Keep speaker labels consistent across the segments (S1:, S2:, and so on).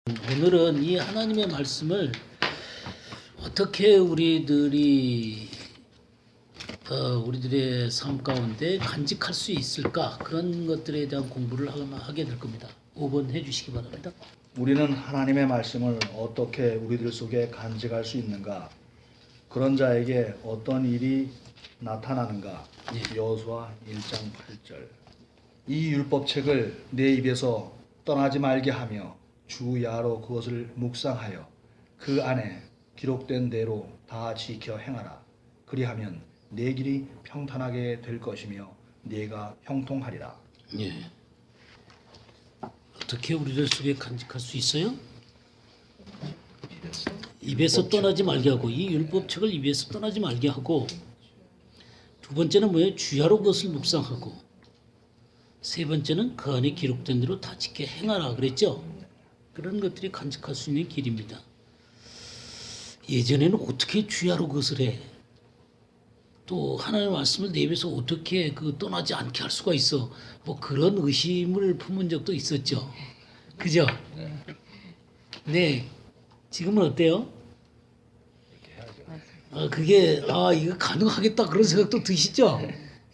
S1: 오늘은 이 하나님의 말씀을 어떻게 우리들이 우리들의 삶 가운데 간직할 수 있을까, 그런 것들에 대한 공부를 하게 될 겁니다. 5번 해주시기 바랍니다.
S2: 우리는 하나님의 말씀을 어떻게 우리들 속에 간직할 수 있는가? 그런 자에게 어떤 일이 나타나는가? 여호수아 1장 8절. 이 율법책을 내 입에서 떠나지 말게 하며 주 야로 그것을 묵상하여 그 안에 기록된 대로 다 지켜 행하라. 그리하면 내 길이 평탄하게 될 것이며 내가 형통하리라.
S1: 예. 어떻게 우리들 속에 간직할 수 있어요? 입에서 떠나지 말게 하고, 이 율법책을 입에서 떠나지 말게 하고, 두 번째는 뭐예요? 주야로 그것을 묵상하고, 세 번째는 그 안에 기록된 대로 다 지켜 행하라 그랬죠? 그런 것들이 간직할 수 있는 길입니다. 예전에는 어떻게 주야로 그것을 해? 또 하나님의 말씀을 내 입에서 어떻게 떠나지 않게 할 수가 있어? 뭐 그런 의심을 품은 적도 있었죠. 그죠? 네. 지금은 어때요? 이거 가능하겠다, 그런 생각도 드시죠?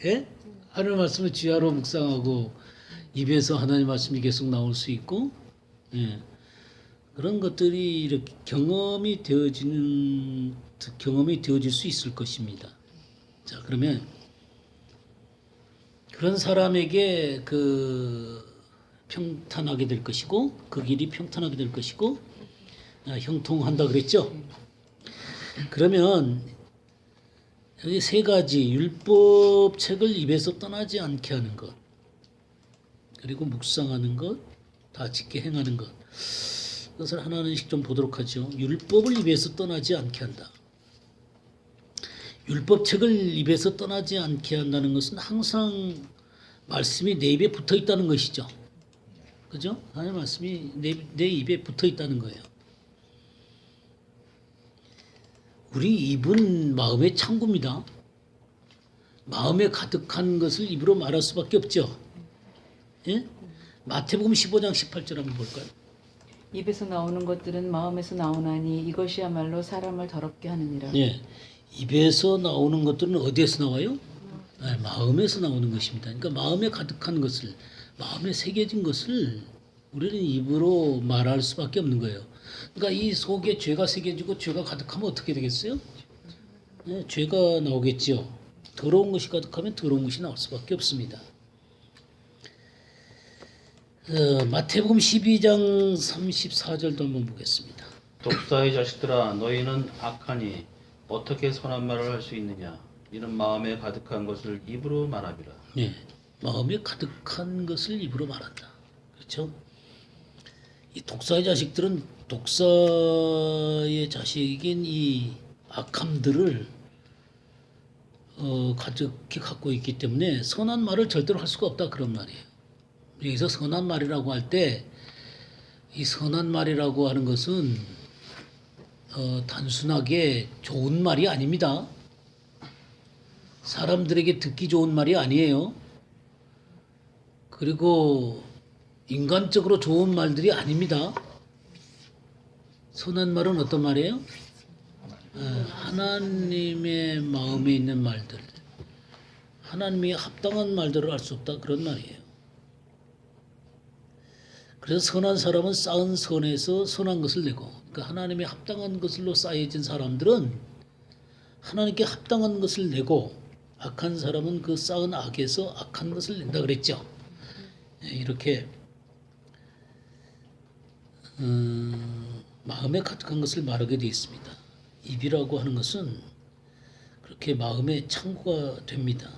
S1: 예? 하나님의 말씀을 주야로 묵상하고 입에서 하나님의 말씀이 계속 나올 수 있고, 예. 그런 것들이 이렇게 경험이 되어질 수 있을 것입니다. 자, 그러면 그런 사람에게 평탄하게 될 것이고, 그 길이 평탄하게 될 것이고, 형통한다 그랬죠? 그러면 여기 세 가지, 율법책을 입에서 떠나지 않게 하는 것, 그리고 묵상하는 것, 다 지켜 행하는 것, 그것을 하나씩 좀 보도록 하죠. 율법을 입에서 떠나지 않게 한다. 율법책을 입에서 떠나지 않게 한다는 것은 항상 말씀이 내 입에 붙어 있다는 것이죠. 그죠? 하나님의 말씀이 내 입에 붙어 있다는 거예요. 우리 입은 마음의 창구입니다. 마음에 가득한 것을 입으로 말할 수밖에 없죠. 예? 마태복음 15장 18절 한번 볼까요?
S3: 입에서 나오는 것들은 마음에서 나오나니 이것이야말로 사람을 더럽게 하느니라.
S1: 예. 입에서 나오는 것들은 어디에서 나와요? 네, 마음에서 나오는 것입니다. 그러니까 마음에 가득한 것을, 마음에 새겨진 것을 우리는 입으로 말할 수밖에 없는 거예요. 그러니까 이 속에 죄가 새겨지고 죄가 가득하면 어떻게 되겠어요? 네, 죄가 나오겠죠. 더러운 것이 가득하면 더러운 것이 나올 수밖에 없습니다. 마태복음 12장 34절도 한번 보겠습니다.
S4: 독사의 자식들아, 너희는 악하니 어떻게 선한 말을 할 수 있느냐? 이는 마음에 가득한 것을 입으로 말하리라.
S1: 네, 마음에 가득한 것을 입으로 말한다. 그렇죠? 이 독사의 자식들은 독사의 자식인 이 악함들을 가득히 갖고 있기 때문에 선한 말을 절대로 할 수가 없다, 그런 말이에요. 여기서 선한 말이라고 할 때, 이 선한 말이라고 하는 것은 단순하게 좋은 말이 아닙니다. 사람들에게 듣기 좋은 말이 아니에요. 그리고 인간적으로 좋은 말들이 아닙니다. 선한 말은 어떤 말이에요? 하나님의 마음에 있는 말들, 하나님이 합당한 말들을 할 수 없다, 그런 말이에요. 그래서 선한 사람은 쌓은 선에서 선한 것을 내고, 그러니까 하나님의 합당한 것으로 쌓여진 사람들은 하나님께 합당한 것을 내고, 악한 사람은 그 쌓은 악에서 악한 것을 낸다 그랬죠. 이렇게 마음에 가득한 것을 말하게 되어 있습니다. 입이라고 하는 것은 그렇게 마음의 창구가 됩니다.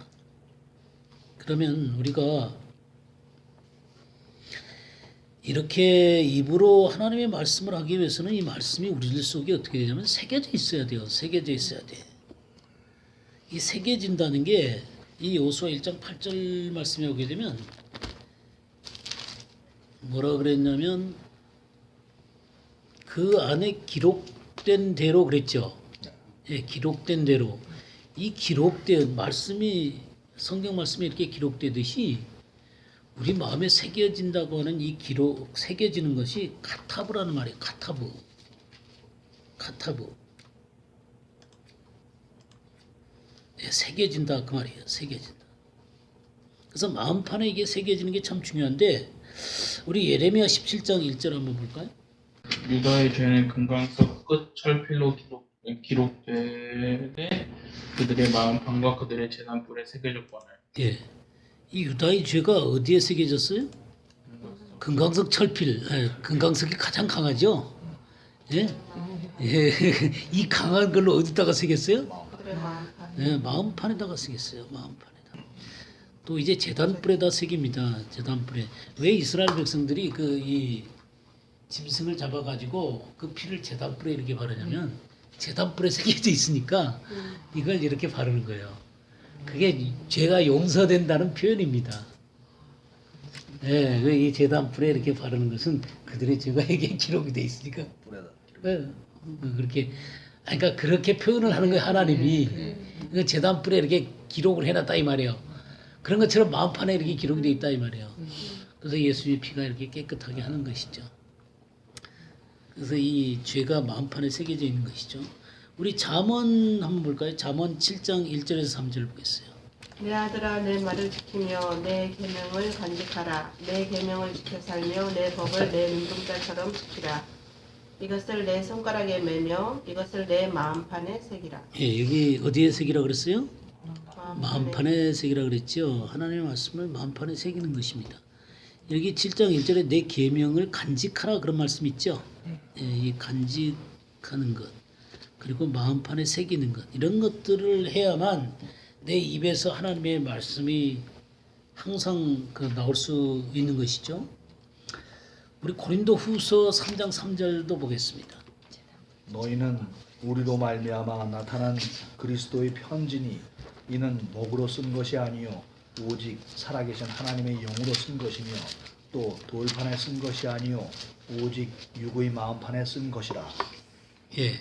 S1: 그러면 우리가 이렇게 입으로 하나님의 말씀을 하기 위해서는 이 말씀이 우리들 속에 어떻게 되냐면 새겨져 있어야 돼요. 새겨져 있어야 돼. 이 새겨진다는 게 이 여호수아 1장 8절 말씀에 오게 되면 뭐라 그랬냐면 그 안에 기록된 대로 그랬죠. 예, 기록된 대로. 이 기록된 말씀이, 성경 말씀이 이렇게 기록되듯이 우리 마음에 새겨진다고 하는 이 기록, 새겨지는 것이 카타브라는 말이에요. 카타브. 네, 새겨진다 그 말이에요. 새겨진다. 그래서 마음판에 이게 새겨지는 게 참 중요한데 우리 예레미야 17장 1절 한번 볼까요?
S5: 유다의 죄는 금강석 끝 철필로 기록되되 그들의 마음판과 그들의 재난불에 새겨졌거늘.
S1: 예. 이 유다의 죄가 어디에 새겨졌어요? 금강석 철필. 예, 금강석이 가장 강하죠. 예? 예. 이 강한 걸로 어디다가 새겼어요? 예, 마음판에다가 새겼어요. 마음판에다. 또 이제 제단불에다 새깁니다. 제단불에. 왜 이스라엘 백성들이 그 이 짐승을 잡아가지고 그 피를 제단불에 이렇게 바르냐면 제단불에 새겨져 있으니까 이걸 이렇게 바르는 거예요. 그게 죄가 용서된다는 표현입니다. 예, 이 제단불에 이렇게 바르는 것은 그들의 죄가 이게 기록이 돼 있으니까. 예, 그렇게, 그러니까 그렇게 표현을 하는 거예요, 하나님이. 그 제단불에 이렇게 기록을 해놨다 이 말이에요. 그런 것처럼 마음판에 이렇게 기록이 돼 있다 이 말이에요. 그래서 예수의 피가 이렇게 깨끗하게 하는 것이죠. 그래서 이 죄가 마음판에 새겨져 있는 것이죠. 우리 잠언 한번 볼까요? 잠언 7장 1절에서 3절 보겠어요.
S6: 내 아들아 내 말을 지키며 내 계명을 간직하라. 내 계명을 지켜 살며 내 법을 내 눈동자처럼 지키라. 이것을 내 손가락에 매며 이것을 내 마음판에 새기라.
S1: 예, 여기 어디에 새기라 그랬어요? 마음판에 새기라 그랬죠. 하나님의 말씀을 마음판에 새기는 것입니다. 여기 7장 1절에 내 계명을 간직하라 그런 말씀 있죠. 예, 이 간직하는 것 그리고 마음판에 새기는 것 이런 것들을 해야만 내 입에서 하나님의 말씀이 항상 나올 수 있는 것이죠. 우리 고린도 후서 3장 3절도 보겠습니다.
S2: 너희는 우리로 말미암아 나타난 그리스도의 편지니 이는 목으로 쓴 것이 아니요 오직 살아계신 하나님의 영으로 쓴 것이며 또 돌판에 쓴 것이 아니요 오직 육의 마음판에 쓴 것이라.
S1: 예,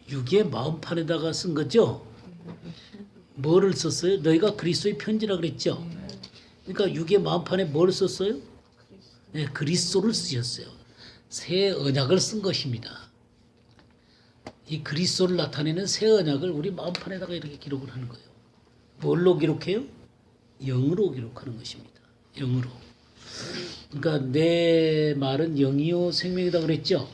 S1: 육의 마음판에다가 쓴 거죠. 뭐를 썼어요? 너희가 그리스도의 편지라 그랬죠. 그러니까 육의 마음판에 뭘 썼어요? 네, 그리스도를 쓰셨어요. 새 언약을 쓴 것입니다. 이 그리스도를 나타내는 새 언약을 우리 마음판에다가 이렇게 기록을 하는 거예요. 뭘로 기록해요? 영으로 기록하는 것입니다. 영으로. 그러니까 내 말은 영이요 생명이다 그랬죠.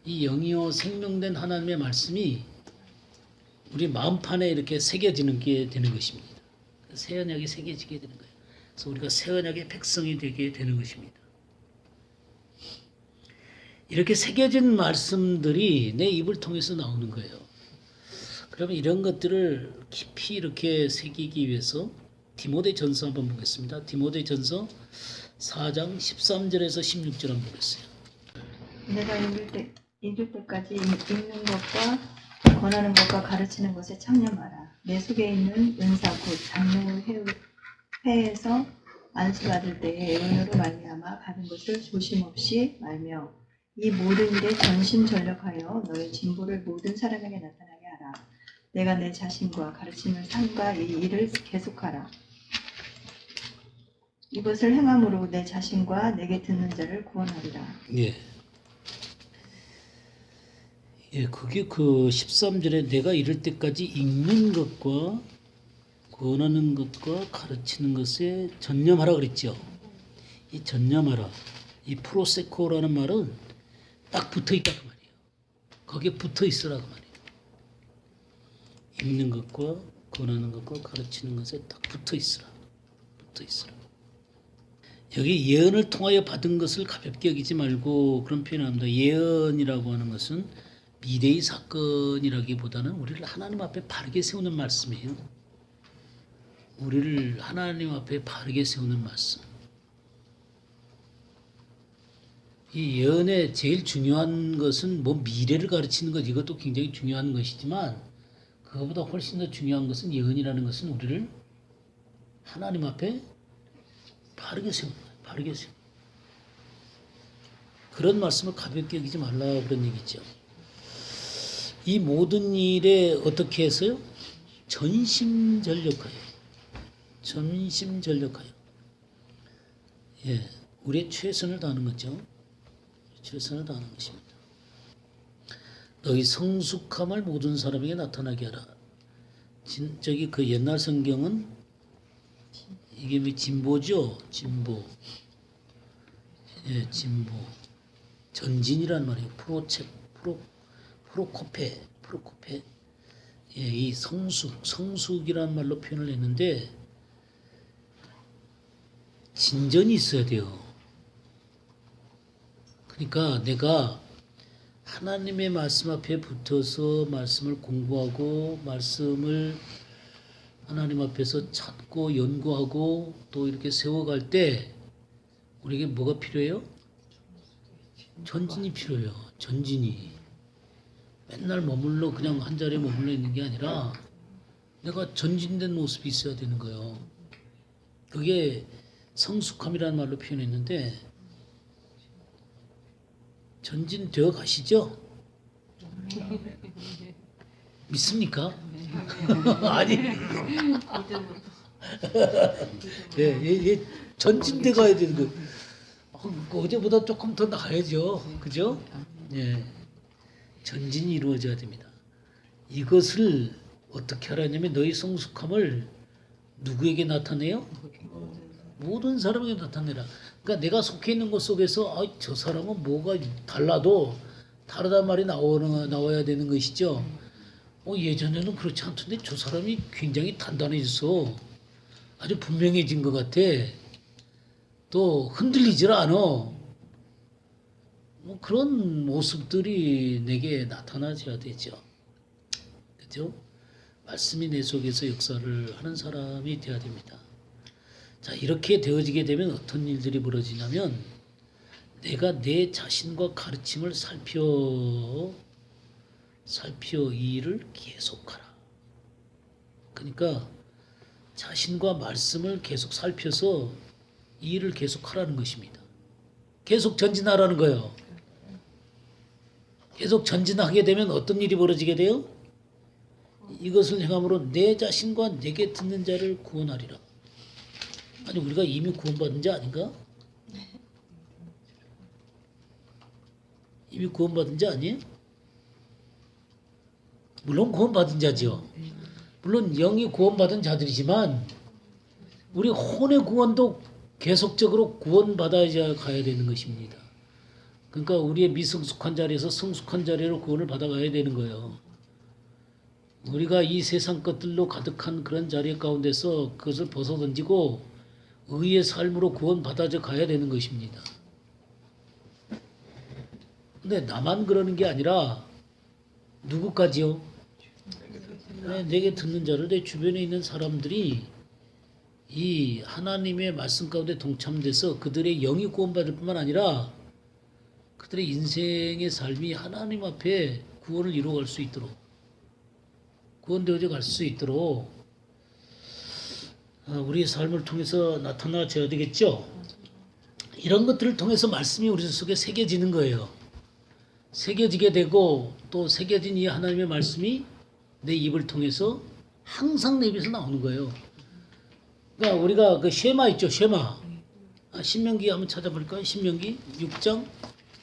S1: 이 영이요 생명된 하나님의 말씀이 우리 마음판에 이렇게 새겨지는 게 되는 것입니다. 새 언약이 새겨지게 되는 거예요. 그래서 우리가 새 언약의 백성이 되게 되는 것입니다. 이렇게 새겨진 말씀들이 내 입을 통해서 나오는 거예요. 그러면 이런 것들을 깊이 이렇게 새기기 위해서 디모데전서 한번 보겠습니다. 디모데전서 4장 13절에서 16절 한번 보겠어요.
S7: 내가 읽을 때까지 읽는 것과 권하는 것과 가르치는 것에 참여하라. 내 속에 있는 은사 곧 장로의 회에서 안수받을 때에 애언으로 말미암아 받은 것을 조심없이 말며 이 모든 일에 전심전력하여 너의 진보를 모든 사람에게 나타나게 하라. 내가 내 자신과 가르침을 삼가 이 일을 계속하라. 이것을 행함으로 내 자신과 내게 듣는 자를 구원하리라.
S1: 예. 예, 그게 그 13절에 내가 이럴 때까지 읽는 것과 권하는 것과 가르치는 것에 전념하라 그랬죠. 이 전념하라. 이 프로세코라는 말은 딱 붙어 있다 그 말이에요. 거기에 붙어 있으라 그 말이에요. 읽는 것과 권하는 것과 가르치는 것에 딱 붙어 있으라. 붙어 있으라. 여기 예언을 통하여 받은 것을 가볍게 여기지 말고 그런 표현을 합니다. 예언이라고 하는 것은 미래의 사건이라기보다는 우리를 하나님 앞에 바르게 세우는 말씀이에요. 우리를 하나님 앞에 바르게 세우는 말씀. 이 예언의 제일 중요한 것은 뭐 미래를 가르치는 것 이것도 굉장히 중요한 것이지만 그것보다 훨씬 더 중요한 것은 예언이라는 것은 우리를 하나님 앞에 바르게 세우는 거예요. 바르게 세우는 거예요. 그런 말씀을 가볍게 여기지 말라 그런 얘기죠. 이 모든 일에 어떻게 해서요? 전심전력하여. 전심전력하여. 예, 우리의 최선을 다하는 거죠. 최선을 다하는 것입니다. 너희 성숙함을 모든 사람에게 나타나게 하라. 저기 그 옛날 성경은 이게 뭐 진보죠? 진보. 예, 진보. 전진이란 말이에요. 프로코페. 예, 이 성숙이란 말로 표현을 했는데 진전이 있어야 돼요. 그러니까 내가 하나님의 말씀 앞에 붙어서 말씀을 공부하고 말씀을 하나님 앞에서 찾고 연구하고 또 이렇게 세워갈 때 우리에게 뭐가 필요해요? 전진이 필요해요. 전진이. 맨날 머물러 그냥 한 자리에 머물러 있는 게 아니라 내가 전진된 모습이 있어야 되는 거예요. 그게 성숙함이라는 말로 표현했는데 전진되어 가시죠? 믿습니까? 아니. 예, 전진돼 가야 되는 거. 어제보다 조금 더 나아야죠. 그죠? 예. 전진이 이루어져야 됩니다. 이것을 어떻게 하라냐면 너희 성숙함을 누구에게 나타내요? 모든 사람에게 나타내라. 그러니까 내가 속해 있는 것 속에서 저 사람은 뭐가 달라도 다르단 말이 나와야 되는 것이죠. 예전에는 그렇지 않던데 저 사람이 굉장히 단단해져서 아주 분명해진 것 같아. 또 흔들리질 않아. 그런 모습들이 내게 나타나줘야 되죠. 그죠? 말씀이 내 속에서 역사를 하는 사람이 되어야 됩니다. 자, 이렇게 되어지게 되면 어떤 일들이 벌어지냐면 내가 내 자신과 가르침을 살펴 이 일을 계속하라. 그러니까 자신과 말씀을 계속 살펴서 이 일을 계속하라는 것입니다. 계속 전진하라는 거예요. 계속 전진하게 되면 어떤 일이 벌어지게 돼요? 이것을 행함으로 내 자신과 내게 듣는 자를 구원하리라. 아니 우리가 이미 구원받은 자 아닌가? 이미 구원받은 자 아니에요? 물론 구원받은 자죠. 물론 영이 구원받은 자들이지만 우리 혼의 구원도 계속적으로 구원받아야 가야 되는 것입니다. 그러니까 우리의 미성숙한 자리에서 성숙한 자리로 구원을 받아가야 되는 거예요. 우리가 이 세상 것들로 가득한 그런 자리 가운데서 그것을 벗어던지고 의의 삶으로 구원받아져 가야 되는 것입니다. 근데 나만 그러는 게 아니라 누구까지요? 내게 듣는 자를 내 주변에 있는 사람들이 이 하나님의 말씀 가운데 동참돼서 그들의 영이 구원받을 뿐만 아니라 그들의 인생의 삶이 하나님 앞에 구원을 이루어갈 수 있도록 구원되어져 갈 수 있도록 우리의 삶을 통해서 나타나줘야 되겠죠. 이런 것들을 통해서 말씀이 우리 속에 새겨지는 거예요. 새겨지게 되고 또 새겨진 이 하나님의 말씀이 내 입을 통해서 항상 내 입에서 나오는 거예요. 그러니까 우리가 그 쉐마 있죠, 쉐마. 신명기 한번 찾아볼까요? 신명기 6장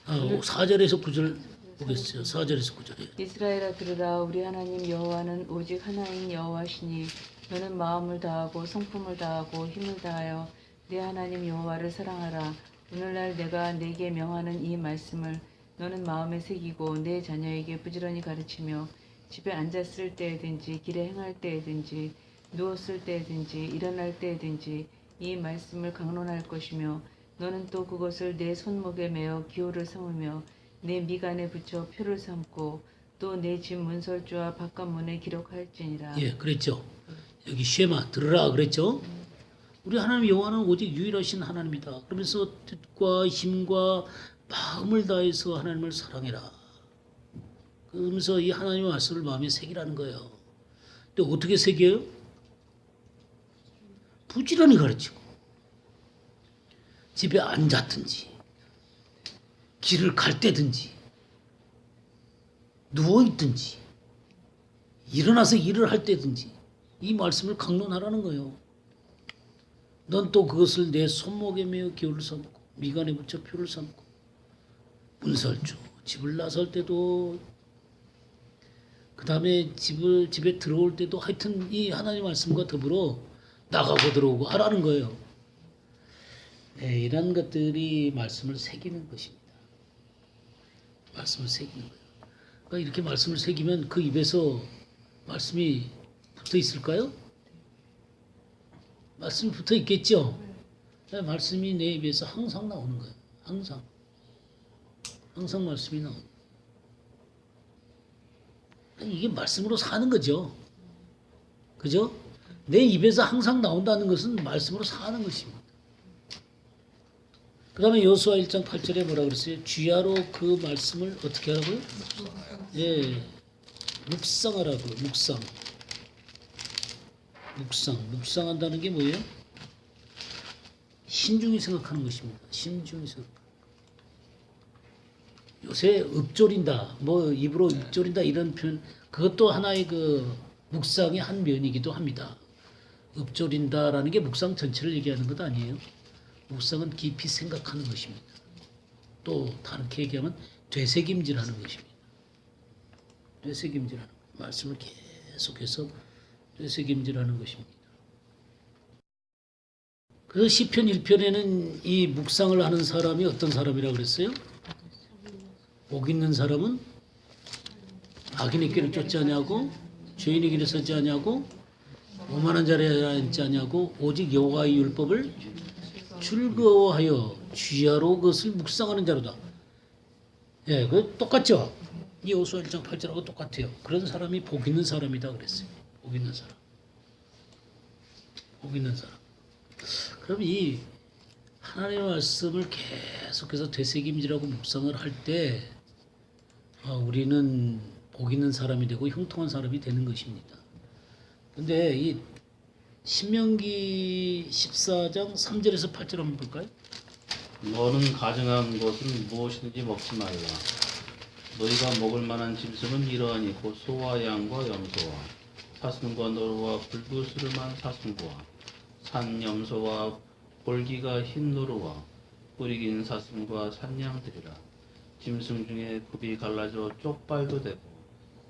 S1: 4절에서 9절 보겠어요. 4절에서 9절에.
S3: 이스라엘아 들으라. 우리 하나님 여호와는 오직 하나인 여호와시니 너는 마음을 다하고 성품을 다하고 힘을 다하여 내 하나님 여호와를 사랑하라. 오늘날 내가 내게 명하는 이 말씀을 너는 마음에 새기고 내 자녀에게 부지런히 가르치며 집에 앉았을 때든지 길에 행할 때든지 누웠을 때든지 일어날 때든지 이 말씀을 강론할 것이며 너는 또 그것을 내 손목에 매어 기호를 삼으며 내 미간에 붙여 표를 삼고 또 내 집 문설주와 바깥문에 기록할지니라.
S1: 예, 그랬죠. 여기 쉐마 들으라 그랬죠. 우리 하나님 여호와는 오직 유일하신 하나님이다. 그러면서 뜻과 힘과 마음을 다해서 하나님을 사랑해라. 그러면서 이 하나님의 말씀을 마음에 새기라는 거예요. 근데 어떻게 새겨요? 부지런히 가르치고 집에 앉았든지 길을 갈 때든지 누워있든지 일어나서 일을 할 때든지 이 말씀을 강론하라는 거예요. 넌 또 그것을 내 손목에 매어 기울을 삼고 미간에 붙여 표를 삼고 문설주 집을 나설 때도 그 다음에 집에 들어올 때도 하여튼 이 하나님 말씀과 더불어 나가고 들어오고 하라는 거예요. 네, 이런 것들이 말씀을 새기는 것입니다. 말씀을 새기는 거예요. 그러니까 이렇게 말씀을 새기면 그 입에서 말씀이 붙어 있을까요? 말씀이 붙어 있겠죠? 네, 말씀이 내 입에서 항상 나오는 거예요. 항상 말씀이 나오는 거예요. 이게 말씀으로 사는 거죠. 그죠? 내 입에서 항상 나온다는 것은 말씀으로 사는 것입니다. 그 다음에 여호수아 1장 8절에 뭐라 그랬어요? 주야로 그 말씀을 어떻게 하라고요? 예, 묵상하라고요. 묵상한다는 게 뭐예요? 신중히 생각하는 것입니다. 신중히 생각. 요새 읊조린다, 뭐 입으로 읊조린다 이런 표현, 그것도 하나의 그 묵상의 한 면이기도 합니다. 읊조린다라는 게 묵상 전체를 얘기하는 것 아니에요. 묵상은 깊이 생각하는 것입니다. 또 다르게 얘기하면 되새김질하는 것입니다. 되새김질하는 것. 말씀을 계속해서 되새김질하는 것입니다. 그래서 시편 1편에는 이 묵상을 하는 사람이 어떤 사람이라고 그랬어요? 복 있는 사람은 악인의 길을 쫓지 아니하고 죄인의 길에 서지 아니하고 오만한 자리에 앉지 아니하고 오직 여호와의 율법을 즐거워하여 주야로 그것을 묵상하는 자로다. 예, 그 똑같죠? 이 여호수아 1장 8절하고 똑같아요. 그런 사람이 복 있는 사람이다 그랬어요. 복 있는 사람. 그럼 이 하나님의 말씀을 계속해서 되새김질하고 묵상을 할 때 우리는 복 있는 사람이 되고 형통한 사람이 되는 것입니다. 근데 이 신명기 14장 3절에서 8절 한번 볼까요?
S4: 너는 가증한 것은 무엇이든지 먹지 말라. 너희가 먹을 만한 짐승은 이러하니 곧 소와 양과 염소와 사슴과 노루와 불구스름한 사슴과 산염소와 볼기가 흰 노루와 뿌리긴 사슴과 산양들이라. 짐승 중에 굽이 갈라져 쪽발도 되고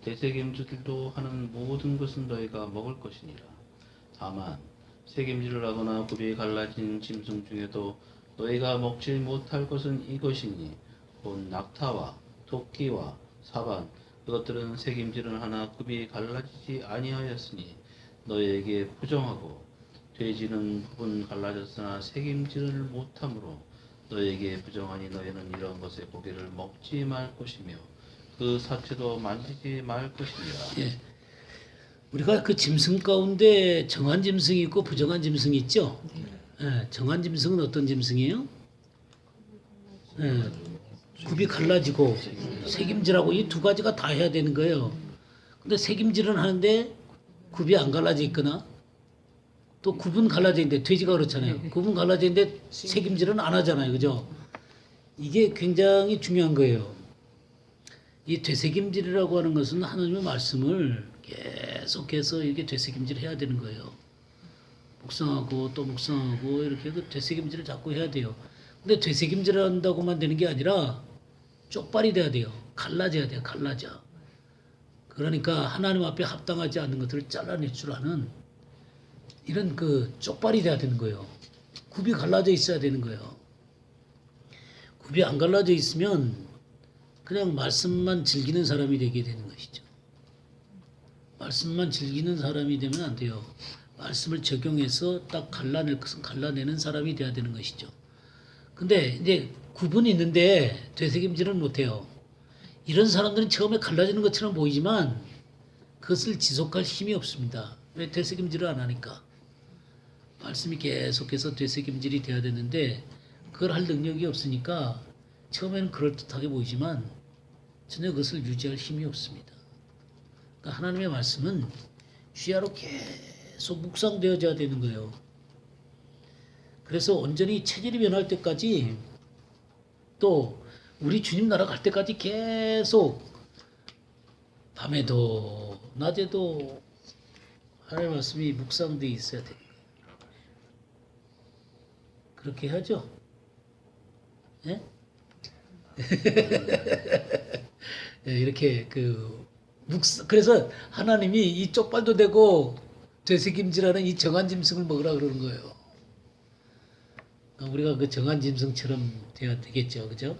S4: 되새김질도 하는 모든 것은 너희가 먹을 것이니라. 다만 새김질을 하거나 굽이 갈라진 짐승 중에도 너희가 먹지 못할 것은 이것이니 곧 낙타와 토끼와 사반 그것들은 새김질은 하나 굽이 갈라지지 아니하였으니 너희에게 부정하고 돼지는 굽은 갈라졌으나 새김질을 못하므로 너희에게 부정하니 너희는 이런 것의 고기를 먹지 말 것이며 그 사체도 만지지 말 것이니라.
S1: 예. 우리가 그 짐승 가운데 정한 짐승이 있고 부정한 짐승이 있죠. 예, 정한 짐승은 어떤 짐승이에요? 예, 굽이 갈라지고 새김질하고 이 두 가지가 다 해야 되는 거예요. 근데 새김질은 하는데 굽이 안 갈라져 있거나 또 굽은 갈라져 있는데 돼지가 그렇잖아요. 굽은 갈라져 있는데 새김질은 안 하잖아요. 그죠? 이게 굉장히 중요한 거예요. 이 되새김질이라고 하는 것은 하나님의 말씀을 계속해서 이렇게 되새김질 해야 되는 거예요. 묵상하고 또 묵상하고 이렇게 그 되새김질을 자꾸 해야 돼요. 근데 되새김질을 한다고만 되는 게 아니라 쪽발이 돼야 돼요. 갈라져야 돼요. 갈라져. 그러니까 하나님 앞에 합당하지 않는 것들을 잘라낼 줄 아는 이런 그 쪽발이 돼야 되는 거예요. 굽이 갈라져 있어야 되는 거예요. 굽이 안 갈라져 있으면 그냥 말씀만 즐기는 사람이 되게 되는 것이죠. 말씀만 즐기는 사람이 되면 안 돼요. 말씀을 적용해서 딱 갈라낼 것은 갈라내는 사람이 돼야 되는 것이죠. 근데 이제 구분이 있는데 되새김질은 못해요. 이런 사람들은 처음에 갈라지는 것처럼 보이지만 그것을 지속할 힘이 없습니다. 왜? 되새김질을 안 하니까. 말씀이 계속해서 되새김질이 돼야 되는데 그걸 할 능력이 없으니까 처음에는 그럴듯하게 보이지만 전혀 그것을 유지할 힘이 없습니다. 그러니까 하나님의 말씀은 주야로 계속 묵상되어져야 되는 거예요. 그래서 온전히 체질이 변할 때까지 또 우리 주님 나라 갈 때까지 계속 밤에도 낮에도 하나님의 말씀이 묵상되어 있어야 돼요. 그렇게 하죠. 예? 예, 이렇게 그래서 하나님이 이 쪽발도 되고 되새김질하는 이 정한 짐승을 먹으라 그러는 거예요. 우리가 그 정한 짐승처럼 돼야 되겠죠, 그죠?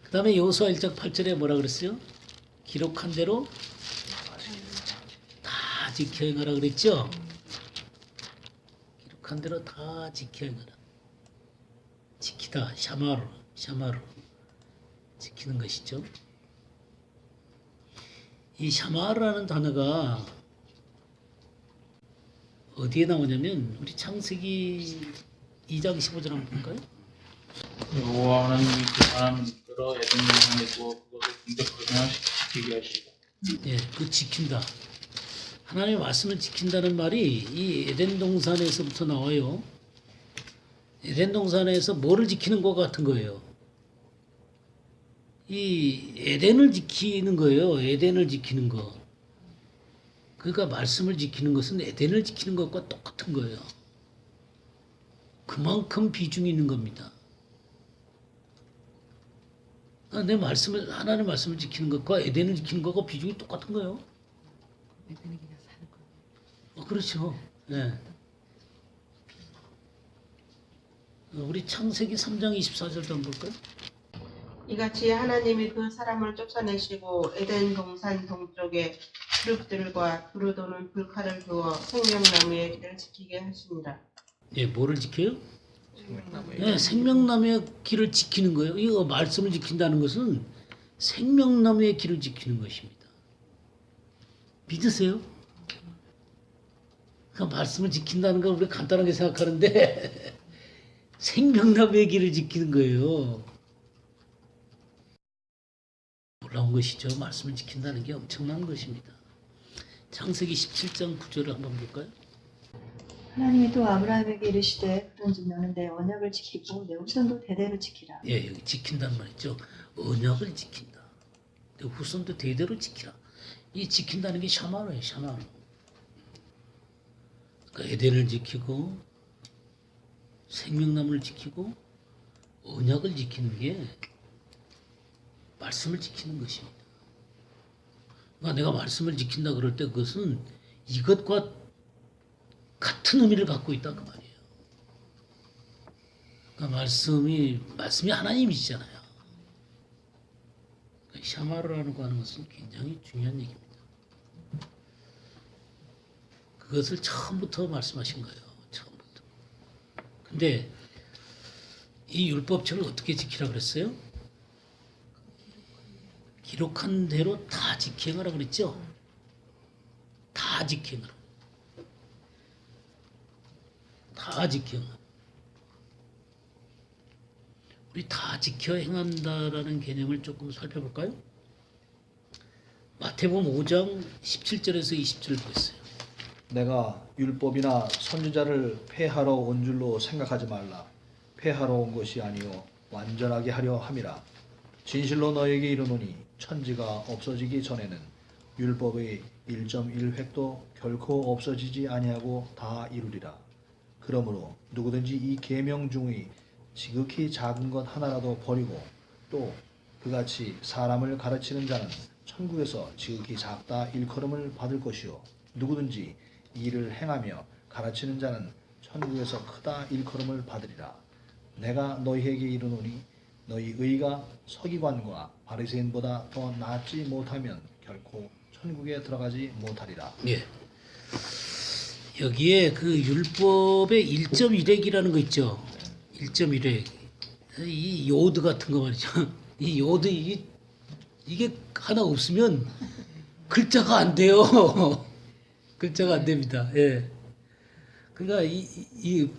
S1: 그 다음에 여호수아 1장 8절에 뭐라 그랬어요? 기록한 대로 다 지켜 행하라 그랬죠? 기록한 대로 다 지켜 행하라. 지키다, 샤마르 지키는 것이죠. 이 샤마르라는 단어가 어디에 나오냐면 우리 창세기 2장 15절 한번 볼까요?
S5: 여호와 하나님이 그 사람을 이끌어 에덴 동산에 두어 그것을 공격하며 지키게 하시고.
S1: 예, 그 지킨다. 하나님의 말씀을 지킨다는 말이 이 에덴 동산에서부터 나와요. 에덴 동산에서 뭐를 지키는 것 같은 거예요. 이 에덴을 지키는 거예요. 에덴을 지키는 거. 그러니까 말씀을 지키는 것은 에덴을 지키는 것과 똑같은 거예요. 그만큼 비중이 있는 겁니다. 내 말씀을, 하나님의 말씀을 지키는 것과 에덴을 지키는 것과 비중이 똑같은 거예요.
S3: 에덴이 그냥 사는 거.
S1: 그렇죠. 네. 우리 창세기 3장 24절도 한번 볼까요?
S6: 이같이 하나님이 그 사람을 쫓아내시고 에덴 동산 동쪽에 푸릅들과 두루도는 불칼을 두어 생명나무의 길을 지키게 하십니다.
S1: 예, 뭐를 지켜요? 네, 생명나무의 길을 지키는 거예요. 이 말씀을 지킨다는 것은 생명나무의 길을 지키는 것입니다. 믿으세요? 그 말씀을 지킨다는 걸 우리가 간단하게 생각하는데 생명나무의 길을 지키는 거예요. 놀라운 것이죠. 말씀을 지킨다는 게 엄청난 것입니다. 창세기 17장 9절을 한번 볼까요?
S7: 하나님이 또 아브라함에게 이르시되 그런즉 너는 내 언약을 지키고 내 후손도 대대로 지키라.
S1: 예, 여기 지킨다는 말이죠. 언약을 지킨다. 내 후손도 대대로 지키라. 이 지킨다는 게 샤마르예요. 샤마르. 그러니까 에덴을 지키고 생명나무를 지키고 언약을 지키는 게 말씀을 지키는 것입니다. 그러니까 내가 말씀을 지킨다 그럴 때 그것은 이것과 같은 의미를 갖고 있다 그 말이에요. 그러니까 말씀이 하나님이시잖아요. 그러니까 샤마르라는 거 하는 것은 굉장히 중요한 얘기입니다. 그것을 처음부터 말씀하신 거예요. 처음부터. 근데 이 율법책을 어떻게 지키라 그랬어요? 기록한 대로 다 지키행하라 그랬죠? 다 지키행하라. 다 지키행하라. 우리 다 지켜 행한다라는 개념을 조금 살펴볼까요? 마태복음 5장 17절에서 20절을 보겠어요.
S2: 내가 율법이나 선지자를 폐하러 온 줄로 생각하지 말라. 폐하러 온 것이 아니요 완전하게 하려 함이라. 진실로 너에게 이르노니 천지가 없어지기 전에는 율법의 1.1획도 결코 없어지지 아니하고 다 이루리라. 그러므로 누구든지 이 계명 중의 지극히 작은 것 하나라도 버리고 또 그같이 사람을 가르치는 자는 천국에서 지극히 작다 일컬음을 받을 것이요 누구든지 이를 행하며 가르치는 자는 천국에서 크다 일컬음을 받으리라. 내가 너희에게 이르노니 너희 의가 서기관과 바리새인보다 더 낫지 못하면 결코 천국에 들어가지 못하리라.
S1: 예. 여기에 그 율법의 1.1획이라는 거 있죠. 1.1획. 이 요드 같은 거 말이죠. 이 요드 이게 하나 없으면 글자가 안 돼요. 글자가 안 됩니다. 예. 그러니까 이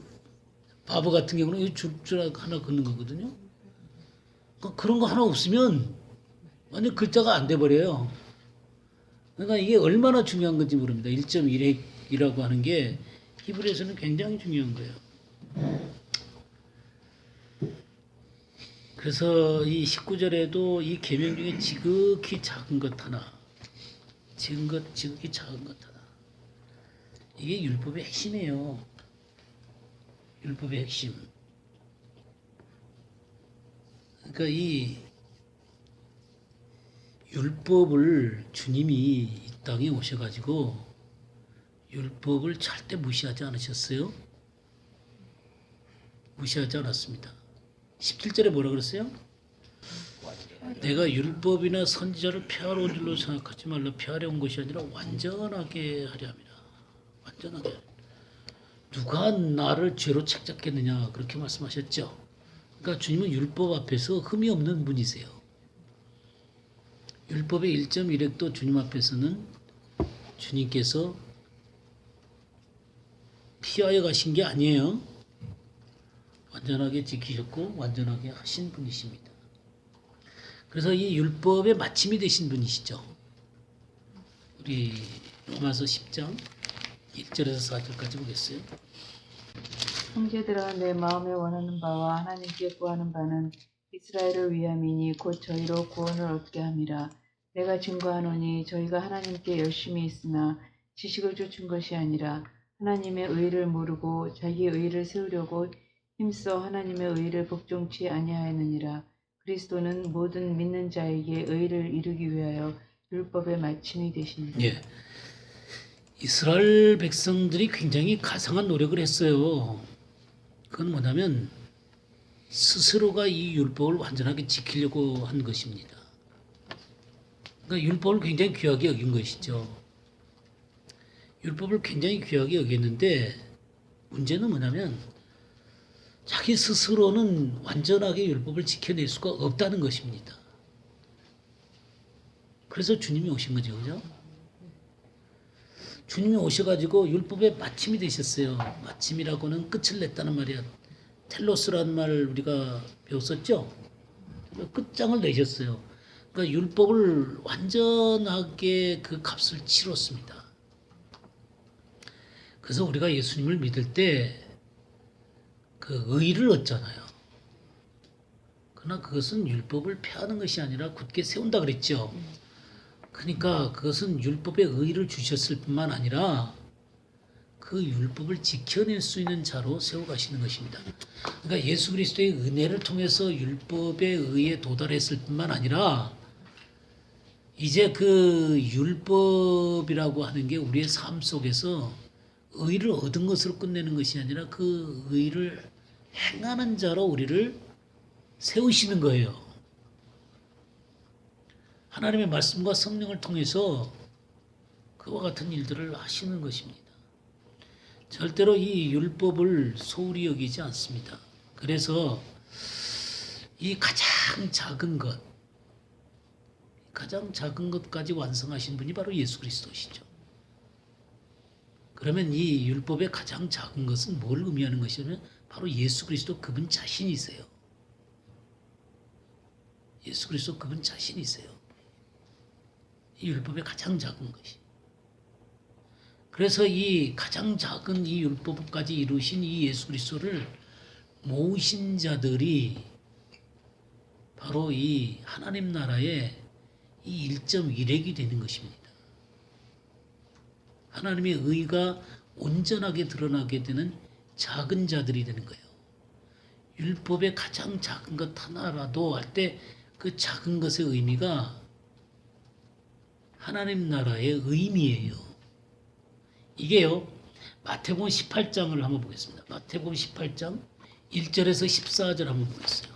S1: 바보 같은 경우는 이 줄줄 하나 긋는 거거든요. 그러니까 그런 거 하나 없으면 완전 글자가 안 돼 버려요. 그러니까 이게 얼마나 중요한 건지 모릅니다. 1.1획이라고 하는 게 히브리에서는 굉장히 중요한 거예요. 그래서 이 19절에도 이 계명 중에 지극히 작은 것 하나, 지극히 작은 것 하나. 이게 율법의 핵심이에요. 율법의 핵심. 그러니까 이 율법을 주님이 이 땅에 오셔가지고 율법을 절대 무시하지 않으셨어요? 무시하지 않았습니다. 17절에 뭐라 그랬어요? 내가 율법이나 선지자를 폐하러 온 줄로 생각하지 말라. 폐하려 온 것이 아니라 완전하게 하려 함이라. 완전하게 하려. 누가 나를 죄로 책잡겠느냐 그렇게 말씀하셨죠. 그러니까 주님은 율법 앞에서 흠이 없는 분이세요. 율법의 1.1획도 주님 앞에서는 주님께서 피하여 가신 게 아니에요. 완전하게 지키셨고 완전하게 하신 분이십니다. 그래서 이 율법의 마침이 되신 분이시죠. 우리 로마서 10장 1절에서 4절까지 보겠어요.
S3: 형제들아 내 마음에 원하는 바와 하나님께 구하는 바는 이스라엘을 위함이니 곧 저희로 구원을 얻게 함이라. 내가 증거하노니 저희가 하나님께 열심히 있으나 지식을 쫓은 것이 아니라 하나님의 의를 모르고 자기의 의를 세우려고 힘써 하나님의 의를 복종치 아니하였느니라. 그리스도는 모든 믿는 자에게 의를 이루기 위하여 율법의 마침이 되시니라.
S1: 예. 이스라엘 백성들이 굉장히 가상한 노력을 했어요. 그건 뭐냐면 스스로가 이 율법을 완전하게 지키려고 한 것입니다. 그러니까 율법을 굉장히 귀하게 여긴 것이죠. 율법을 굉장히 귀하게 여겼는데 문제는 뭐냐면 자기 스스로는 완전하게 율법을 지켜낼 수가 없다는 것입니다. 그래서 주님이 오신 거죠, 그죠? 주님이 오셔가지고 율법의 마침이 되셨어요. 마침이라고는 끝을 냈다는 말이야. 텔로스라는 말 우리가 배웠었죠? 끝장을 내셨어요. 그러니까 율법을 완전하게 그 값을 치렀습니다. 그래서 우리가 예수님을 믿을 때 그 의를 얻잖아요. 그러나 그것은 율법을 폐하는 것이 아니라 굳게 세운다 그랬죠. 그러니까 그것은 율법의 의를 주셨을 뿐만 아니라 그 율법을 지켜낼 수 있는 자로 세워가시는 것입니다. 그러니까 예수 그리스도의 은혜를 통해서 율법의 의에 도달했을 뿐만 아니라 이제 그 율법이라고 하는 게 우리의 삶 속에서 의를 얻은 것으로 끝내는 것이 아니라 그 의를 행하는 자로 우리를 세우시는 거예요. 하나님의 말씀과 성령을 통해서 그와 같은 일들을 하시는 것입니다. 절대로 이 율법을 소홀히 여기지 않습니다. 그래서 이 가장 작은 것까지 완성하신 분이 바로 예수 그리스도시죠. 그러면 이 율법의 가장 작은 것은 뭘 의미하는 것이냐면 바로 예수 그리스도 그분 자신이세요. 예수 그리스도 그분 자신이세요. 이 율법의 가장 작은 것이. 그래서 이 가장 작은 이 율법까지 이루신 이 예수 그리스도를 모으신 자들이 바로 이 하나님 나라의 이 1.1획이 되는 것입니다. 하나님의 의가 온전하게 드러나게 되는 작은 자들이 되는 거예요. 율법의 가장 작은 것 하나라도 할 때 그 작은 것의 의미가 하나님 나라의 의미예요. 이게요. 마태복음 18장을 한번 보겠습니다. 마태복음 18장 1절에서 14절 한번 보겠어요.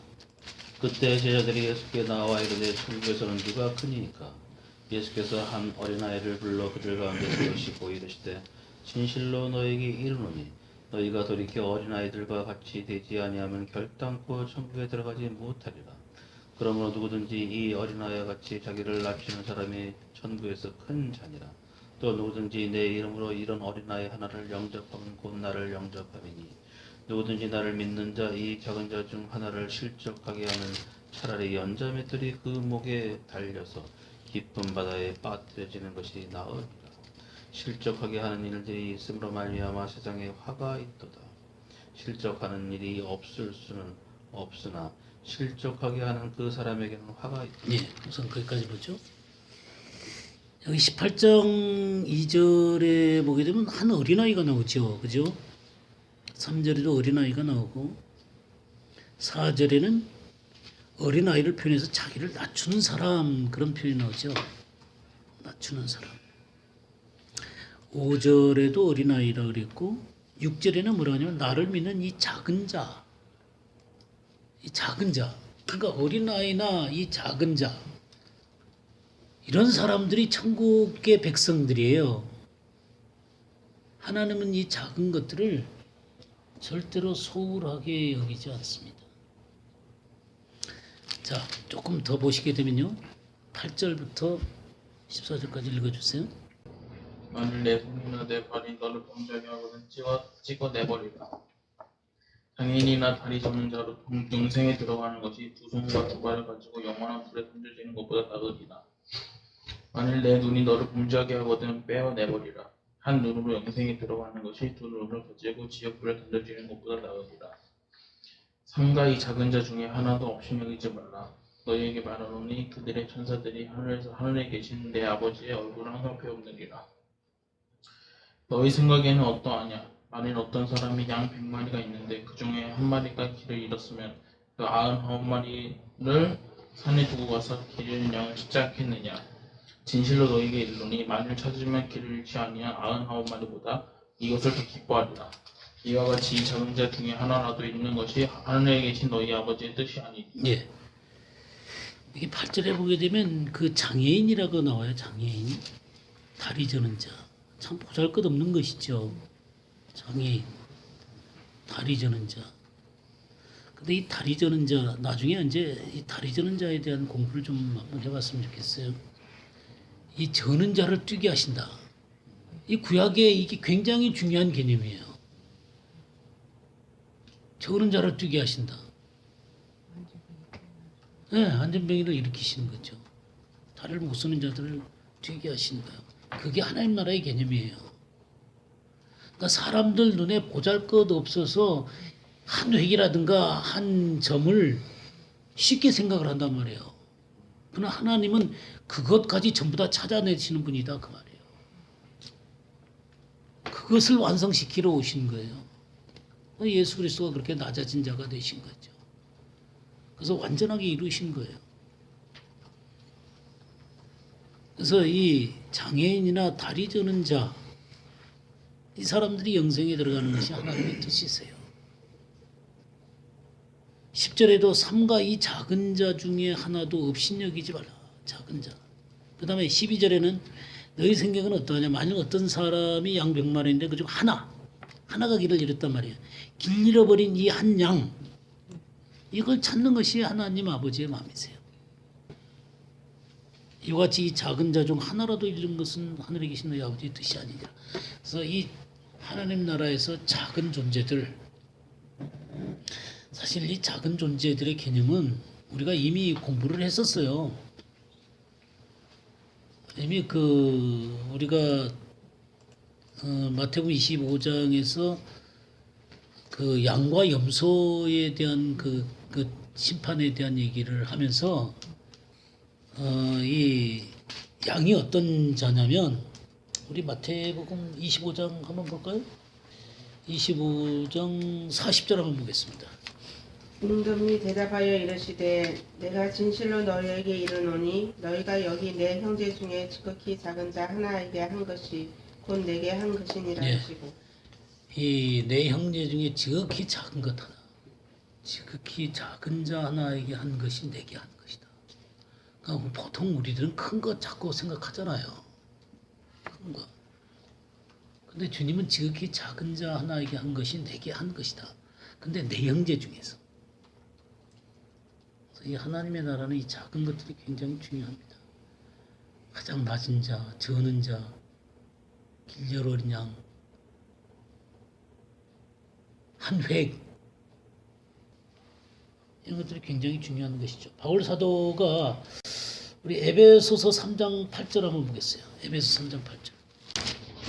S4: 그때 제자들이 예수께 나와 이르되 천국에서는 누가 크니까 예수께서 한 어린아이를 불러 그들 가운데 세우시고 이르시되 진실로 너희에게 이르노니 너희가 돌이켜 어린아이들과 같이 되지 아니하면 결단코 천국에 들어가지 못하리라. 그러므로 누구든지 이 어린아이와 같이 자기를 낮추는 사람이 천국에서 큰 자니라. 또 누구든지 내 이름으로 이런 어린아이 하나를 영접하면 곧 나를 영접함이니 누구든지 나를 믿는 자 이 작은 자 중 하나를 실족하게 하면 차라리 연자맷돌이 그 목에 달려서 깊은 바다에 빠뜨려지는 것이 나으리라. 실족하게 하는 일들이 있음으로 말미암아 세상에 화가 있도다. 실족하는 일이 없을 수는 없으나 실족하게 하는 그 사람에게는 화가 있다.
S1: 예, 우선 거기까지 보죠. 여기 18장 2절에 보게 되면 한 어린아이가 나오죠. 그죠? 3절에도 어린아이가 나오고 4절에는 어린아이를 표현해서 자기를 낮추는 사람 그런 표현이 나오죠. 낮추는 사람. 5절에도 어린아이라 그랬고 6절에는 뭐라 하냐면 나를 믿는 이 작은 자. 이 작은 자. 그러니까 어린아이나 이 작은 자. 이런 사람들이 천국의 백성들이에요. 하나님은 이 작은 것들을 절대로 소홀하게 여기지 않습니다. 자, 조금 더 보시게 되면요. 8절부터 14절까지 읽어주세요.
S5: 만일 내 손이나 내 발이 너를 범죄하게 하거든 찍어내버리라. 장애인이나 다리 저는 자로 영생에 들어가는 것이 두 손과 두 발을 가지고 영원한 불에 던져지는 것보다 나으리라. 만일 내 눈이 너를 범죄하게 하거든 빼어내버리라. 한 눈으로 영생에 들어가는 것이 두 눈을 가지고 지옥불에 던져지는 것보다 나으리라. 삼가 이 작은 자 중에 하나도 없이 여기지 말라. 너희에게 말하노니 그들의 천사들이 하늘에 계신 내 아버지의 얼굴을 항상 배우느니라. 너희 생각에는 어떠하냐? 만일 어떤 사람이 양 100마리가 있는데 그 중에 한 마리가 길을 잃었으면 그 99마리를 산에 두고 가서 길 잃은 양을 찾지 않겠느냐? 진실로 너희에게 이르노니 만일 찾으면 길을 잃지 아니한 99마리보다 이것을 더 기뻐하리라. 이와 같이 이 작은 자 중에 하나라도 있는 것이 하늘에 계신 너희 아버지의 뜻이 아니니.
S1: 예. 이게 8절에 보게 되면 그 장애인이라고 나와요. 장애인. 다리 저는 자. 참 보잘것없는 것이죠. 장애인. 다리 저는 자. 근데 이 다리 저는 자, 나중에 이제 이 다리 저는 자에 대한 공부를 좀 한번 해봤으면 좋겠어요. 이 저는 자를 뛰게 하신다. 이 구약에 이게 굉장히 중요한 개념이에요. 저는 자를 뛰게 하신다. 네, 안전병이를 일으키시는 거죠. 다리를 못 쓰는 자들을 뛰게 하신다. 그게 하나님 나라의 개념이에요. 그러니까 사람들 눈에 보잘것없어서 한 획이라든가 한 점을 쉽게 생각을 한단 말이에요. 그러나 하나님은 그것까지 전부 다 찾아내시는 분이다 그 말이에요. 그것을 완성시키러 오신 거예요. 예수 그리스도가 그렇게 낮아진 자가 되신 거죠. 그래서 완전하게 이루신 거예요. 그래서 이 장애인이나 다리 저는 자, 이 사람들이 영생에 들어가는 것이 하나님의 뜻이세요. 10절에도 삼가 이 작은 자 중에 하나도 없인 여기지 말라. 작은 자. 그 다음에 12절에는 너희 생각은 어떠하냐. 만일 어떤 사람이 양 100마리인데 그중 하나가 길을 잃었단 말이에요. 길 잃어버린 이 한 양, 이걸 찾는 것이 하나님 아버지의 마음이세요. 이와 같이 이 작은 자 중 하나라도 잃는 것은 하늘에 계신 너희 아버지의 뜻이 아니니라. 그래서 이 하나님 나라에서 작은 존재들, 사실 이 작은 존재들의 개념은 우리가 이미 공부를 했었어요. 이미 우리가 마태복음 25장에서 그 양과 염소에 대한 그 심판에 대한 얘기를 하면서 이 양이 어떤 자냐면 우리 마태복음 25장 한번 볼까요? 25장 40절 한번 보겠습니다.
S6: 임금이 대답하여 이르시되 내가 진실로 너희에게 이르노니 너희가 여기 내 형제 중에 지극히 작은 자 하나에게 한 것이 곧 내게 한 것이니라
S1: 예.
S6: 하시고
S1: 이 내 형제 중에 지극히 작은 것 하나, 지극히 작은 자 하나에게 한 것이 내게 한 것이다. 그러니까 보통 우리들은 큰 거 자꾸 생각하잖아요. 큰 거. 근데 주님은 지극히 작은 자 하나에게 한 것이 내게 한 것이다. 근데 내 형제 중에서. 그래서 이 하나님의 나라는 이 작은 것들이 굉장히 중요합니다. 가장 낮은 자, 저는 자, 길절 어린 양, 한 획, 이런 것들이 굉장히 중요한 것이죠. 바울 사도가 우리 에베소서 3장 8절 한번 보겠어요. 에베소 3장 8절.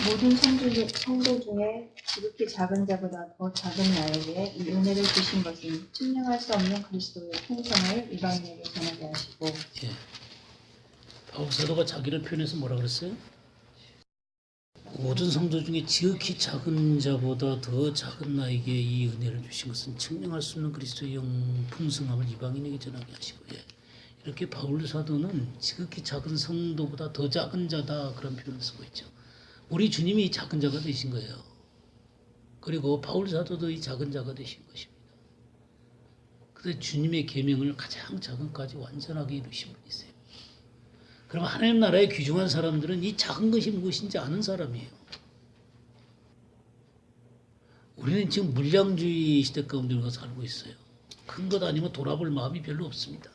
S7: 모든 성도 중에 지극히 작은 자보다 더 작은 나에게 이 은혜를 주신 것은 측량할 수 없는 그리스도의 풍성을 이방인에게 전하게 하시고.
S1: 예. 바울 사도가 자기를 표현해서 뭐라 그랬어요? 모든 성도 중에 지극히 작은 자보다 더 작은 나에게 이 은혜를 주신 것은 증명할 수 없는 그리스도의 영 풍성함을 이방인에게 전하게 하시고, 예. 이렇게 바울 사도는 지극히 작은 성도보다 더 작은 자다 그런 표현을 쓰고 있죠. 우리 주님이 이 작은 자가 되신 거예요. 그리고 바울 사도도 이 작은 자가 되신 것입니다. 그래서 주님의 계명을 가장 작은까지 완전하게 이루신 분이세요. 그럼 하나님 나라에 귀중한 사람들은 이 작은 것이 무엇인지 아는 사람이에요. 우리는 지금 물량주의 시대 가운데 살고 있어요. 큰 것 아니면 돌아볼 마음이 별로 없습니다.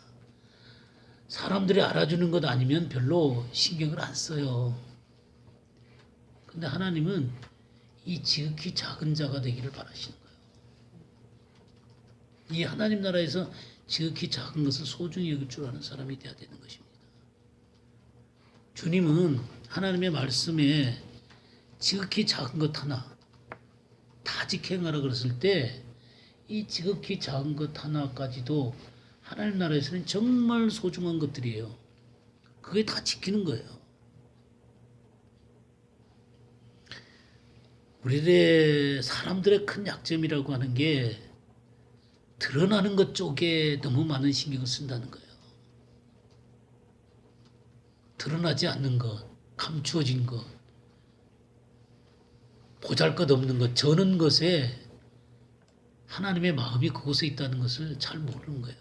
S1: 사람들이 알아주는 것 아니면 별로 신경을 안 써요. 근데 하나님은 이 지극히 작은 자가 되기를 바라시는 거예요. 이 하나님 나라에서 지극히 작은 것을 소중히 여길 줄 아는 사람이 되어야 되는 것입니다. 주님은 하나님의 말씀에 지극히 작은 것 하나 다 지켜행하라 그랬을 때 이 지극히 작은 것 하나까지도 하나님 나라에서는 정말 소중한 것들이에요. 그게 다 지키는 거예요. 우리의 사람들의 큰 약점이라고 하는 게 드러나는 것 쪽에 너무 많은 신경을 쓴다는 거예요. 드러나지 않는 것, 감추어진 것, 보잘것없는 것, 저는 것에 하나님의 마음이 그곳에 있다는 것을 잘 모르는 거예요.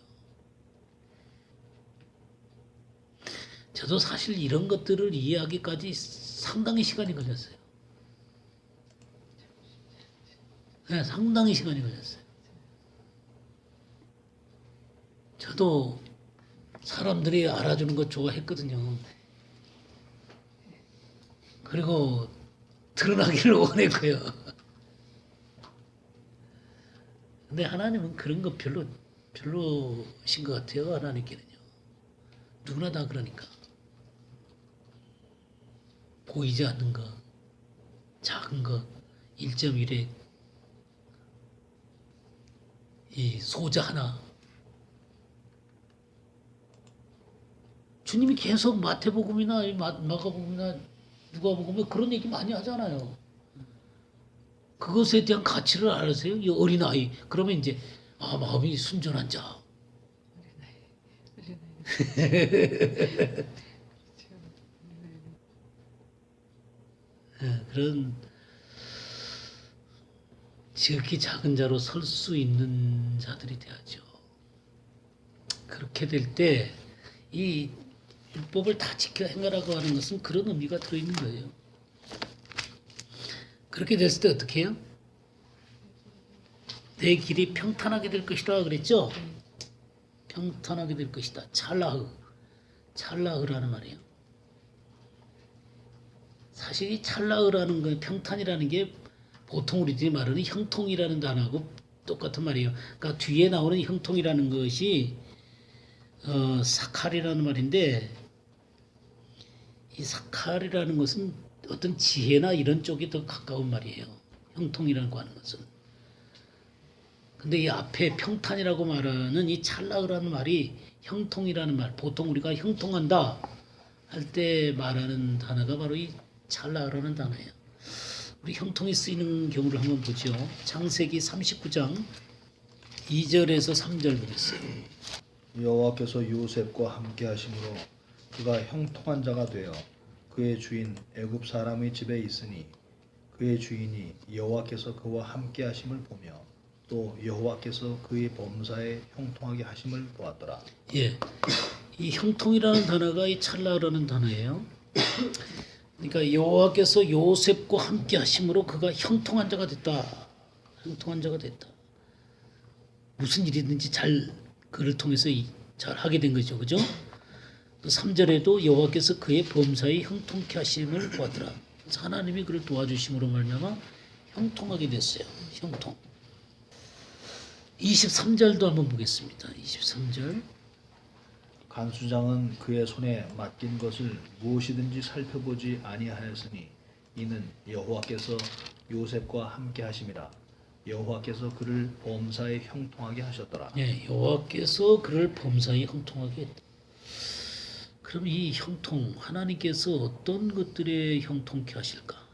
S1: 저도 사실 이런 것들을 이해하기까지 상당히 시간이 걸렸어요. 네, 상당히 시간이 걸렸어요. 저도 사람들이 알아주는 거 좋아했거든요. 그리고 드러나기를 원했고요. 근데 하나님은 그런 거 별로신 것 같아요. 하나님께는요. 누구나 다 그러니까. 보이지 않는 것, 작은 것, 1.1에 이 소자 하나. 주님이 계속 마태복음이나 마가복음이나 누가복음에 그런 얘기 많이 하잖아요. 그것에 대한 가치를 알으세요? 이 어린아이. 그러면 이제 마음이 순전한 자. 그런 지극히 작은 자로 설 수 있는 자들이 돼야죠. 그렇게 될 때 이 율법을 다 지켜 행하라고 하는 것은 그런 의미가 들어있는 거예요. 그렇게 됐을 때 어떻게 해요? 내 길이 평탄하게 될 것이라 그랬죠? 평탄하게 될 것이다. 찰라흐라는 말이에요. 사실 이 찰라흐라는 거, 평탄이라는 게 보통 우리들이 말하는 형통이라는 단어하고 똑같은 말이에요. 그러니까 뒤에 나오는 형통이라는 것이 사칼이라는 말인데, 이 사칼이라는 것은 어떤 지혜나 이런 쪽이 더 가까운 말이에요. 형통이라고 하는 것은. 근데 이 앞에 평탄이라고 말하는 이 찰라흐라는 말이 형통이라는 말, 보통 우리가 형통한다 할 때 말하는 단어가 바로 이 찰라흐라는 단어예요. 우리 형통이 쓰이는 경우를 한번 보죠. 창세기 39장 2절에서 3절 보겠어요.
S2: 여호와께서 요셉과 함께 하심으로 그가 형통한 자가 되어 그의 주인 애굽 사람의 집에 있으니 그의 주인이 여호와께서 그와 함께 하심을 보며 또 여호와께서 그의 범사에 형통하게 하심을 보았더라.
S1: 예, 이 형통이라는 단어가 이 찰라라는 단어예요. 그러니까 여호와께서 요셉과 함께 하심으로 그가 형통한 자가 됐다. 형통한 자가 됐다. 무슨 일이든지 잘 그를 통해서 잘 하게 된 거죠, 그죠? 또 3절에도 여호와께서 그의 범사에 형통케 하심을 보았더라. 그래서 하나님이 그를 도와주심으로 말미암아 형통하게 됐어요. 형통. 23절도 한번 보겠습니다. 23절.
S2: 간수장은 그의 손에 맡긴 것을 무엇이든지 살펴보지 아니하였으니 이는 여호와께서 요셉과 함께 하심이라. 여호와께서 그를 범사에 형통하게 하셨더라.
S1: 예, 여호와께서 그를 범사에 형통하게 했다. 그럼 이 형통, 하나님께서 어떤 것들에 형통케 하실까?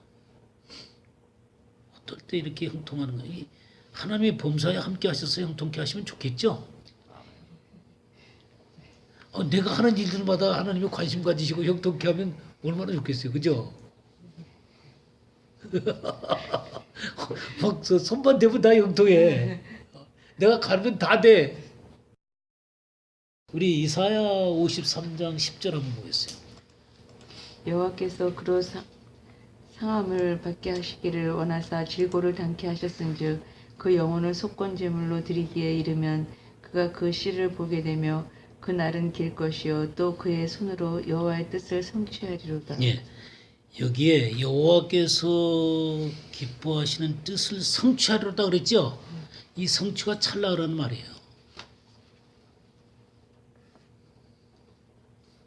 S1: 어떨 때 이렇게 형통하는 거예요? 이 하나님의 범사에 함께 하셔서 형통케 하시면 좋겠죠? 내가 하는 일들마다 하나님이 관심 가지시고 형통케 하면 얼마나 좋겠어요. 그죠? 막 손만 대면 다 형통해. 내가 가면 다 돼. 우리 이사야 53장 10절 한번 보겠어요.
S3: 여호와께서 그로 상함을 받게 하시기를 원하사 질고를 당케 하셨은즉 그 영혼을 속건 제물로 드리기에 이르면 그가 그 씨를 보게 되며 그 날은 길 것이요 또 그의 손으로 여호와의 뜻을 성취하리로다.
S1: 예, 여기에 여호와께서 기뻐하시는 뜻을 성취하리로다 그랬죠. 이 성취가 찰나라는 말이에요.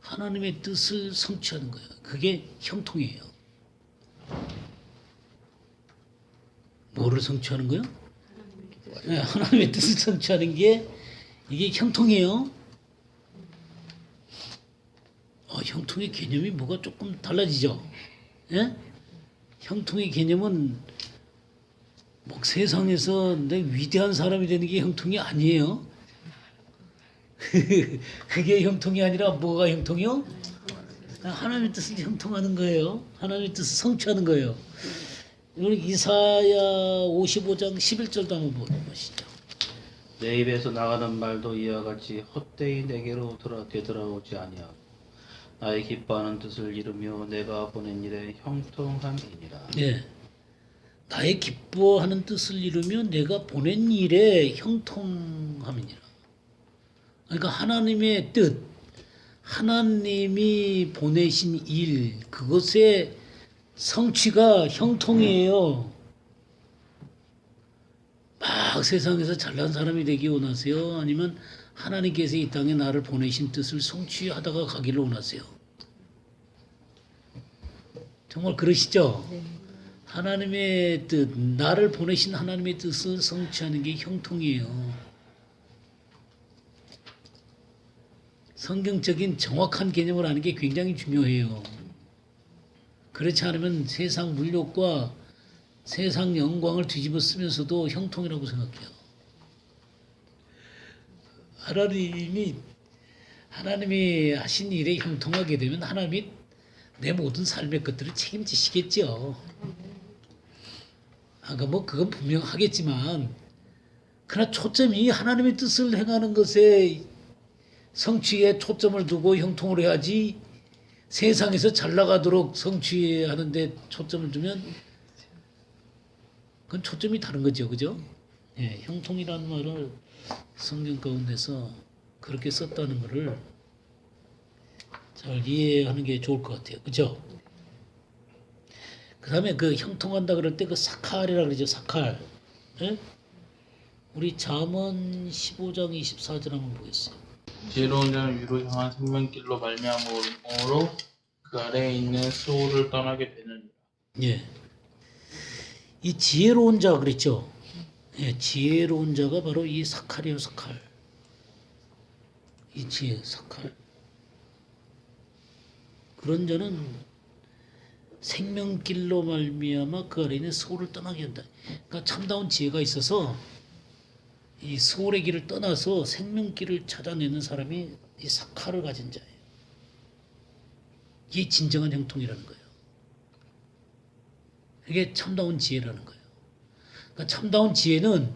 S1: 하나님의 뜻을 성취하는 거예요. 그게 형통이에요. 뭐를 성취하는 거예요? 네, 하나님의 뜻을 성취하는 게 이게 형통이에요. 형통의 개념이 뭐가 조금 달라지죠. 예? 형통의 개념은 뭐 세상에서 내 위대한 사람이 되는 게 형통이 아니에요. 그게 형통이 아니라 뭐가 형통이요? 하나님의 뜻을 형통하는 거예요. 하나님의 뜻을 성취하는 거예요. 우리 이사야 55장 11절도 한번 보시죠.
S4: 내 입에서 나가는 말도 이와 같이 헛되이 내게로 되돌아오지 아니하고 나의 기뻐하는 뜻을 이루며 내가 보낸 일에 형통함이니라.
S1: 네. 나의 기뻐하는 뜻을 이루며 내가 보낸 일에 형통함이니라. 그러니까 하나님의 뜻, 하나님이 보내신 일, 그것의 성취가 형통이에요. 막 세상에서 잘난 사람이 되기 원하세요? 아니면 하나님께서 이 땅에 나를 보내신 뜻을 성취하다가 가기를 원하세요? 정말 그러시죠? 하나님의 뜻, 나를 보내신 하나님의 뜻을 성취하는 게 형통이에요. 성경적인 정확한 개념을 아는 게 굉장히 중요해요. 그렇지 않으면 세상 물욕과 세상 영광을 뒤집어 쓰면서도 형통이라고 생각해요. 하나님이 하신 일에 형통하게 되면 하나님이 내 모든 삶의 것들을 책임지시겠죠. 그건 분명하겠지만, 그러나 초점이 하나님의 뜻을 행하는 것에 성취에 초점을 두고 형통을 해야지 세상에서 잘 나가도록 성취하는 데 초점을 두면 그건 초점이 다른 거죠. 그죠? 예, 형통이라는 말을 성경 가운데서 그렇게 썼다는 것을 잘 이해하는 게 좋을 것 같아요. 그죠? 그 다음에 그 형통한다 그럴 때 그 사칼이라 그러죠. 사칼. 예? 우리 잠언 15장 24절 한번 보겠어요.
S5: 지혜로운 자는 위로 향한 생명길로 말미암으로 그 아래에 있는 수호를 떠나게 되느니라.
S1: 예. 이 지혜로운 자 그랬죠. 예, 지혜로운 자가 바로 이 사칼이에요, 사칼. 이 지혜, 사칼. 그런 자는 생명길로 말미암아 그 아래 있는 수호를 떠나게 한다. 그러니까 참다운 지혜가 있어서 이 수월의 길을 떠나서 생명길을 찾아내는 사람이 이 사칼을 가진 자예요. 이게 진정한 형통이라는 거예요. 이게 참다운 지혜라는 거예요. 그러니까 참다운 지혜는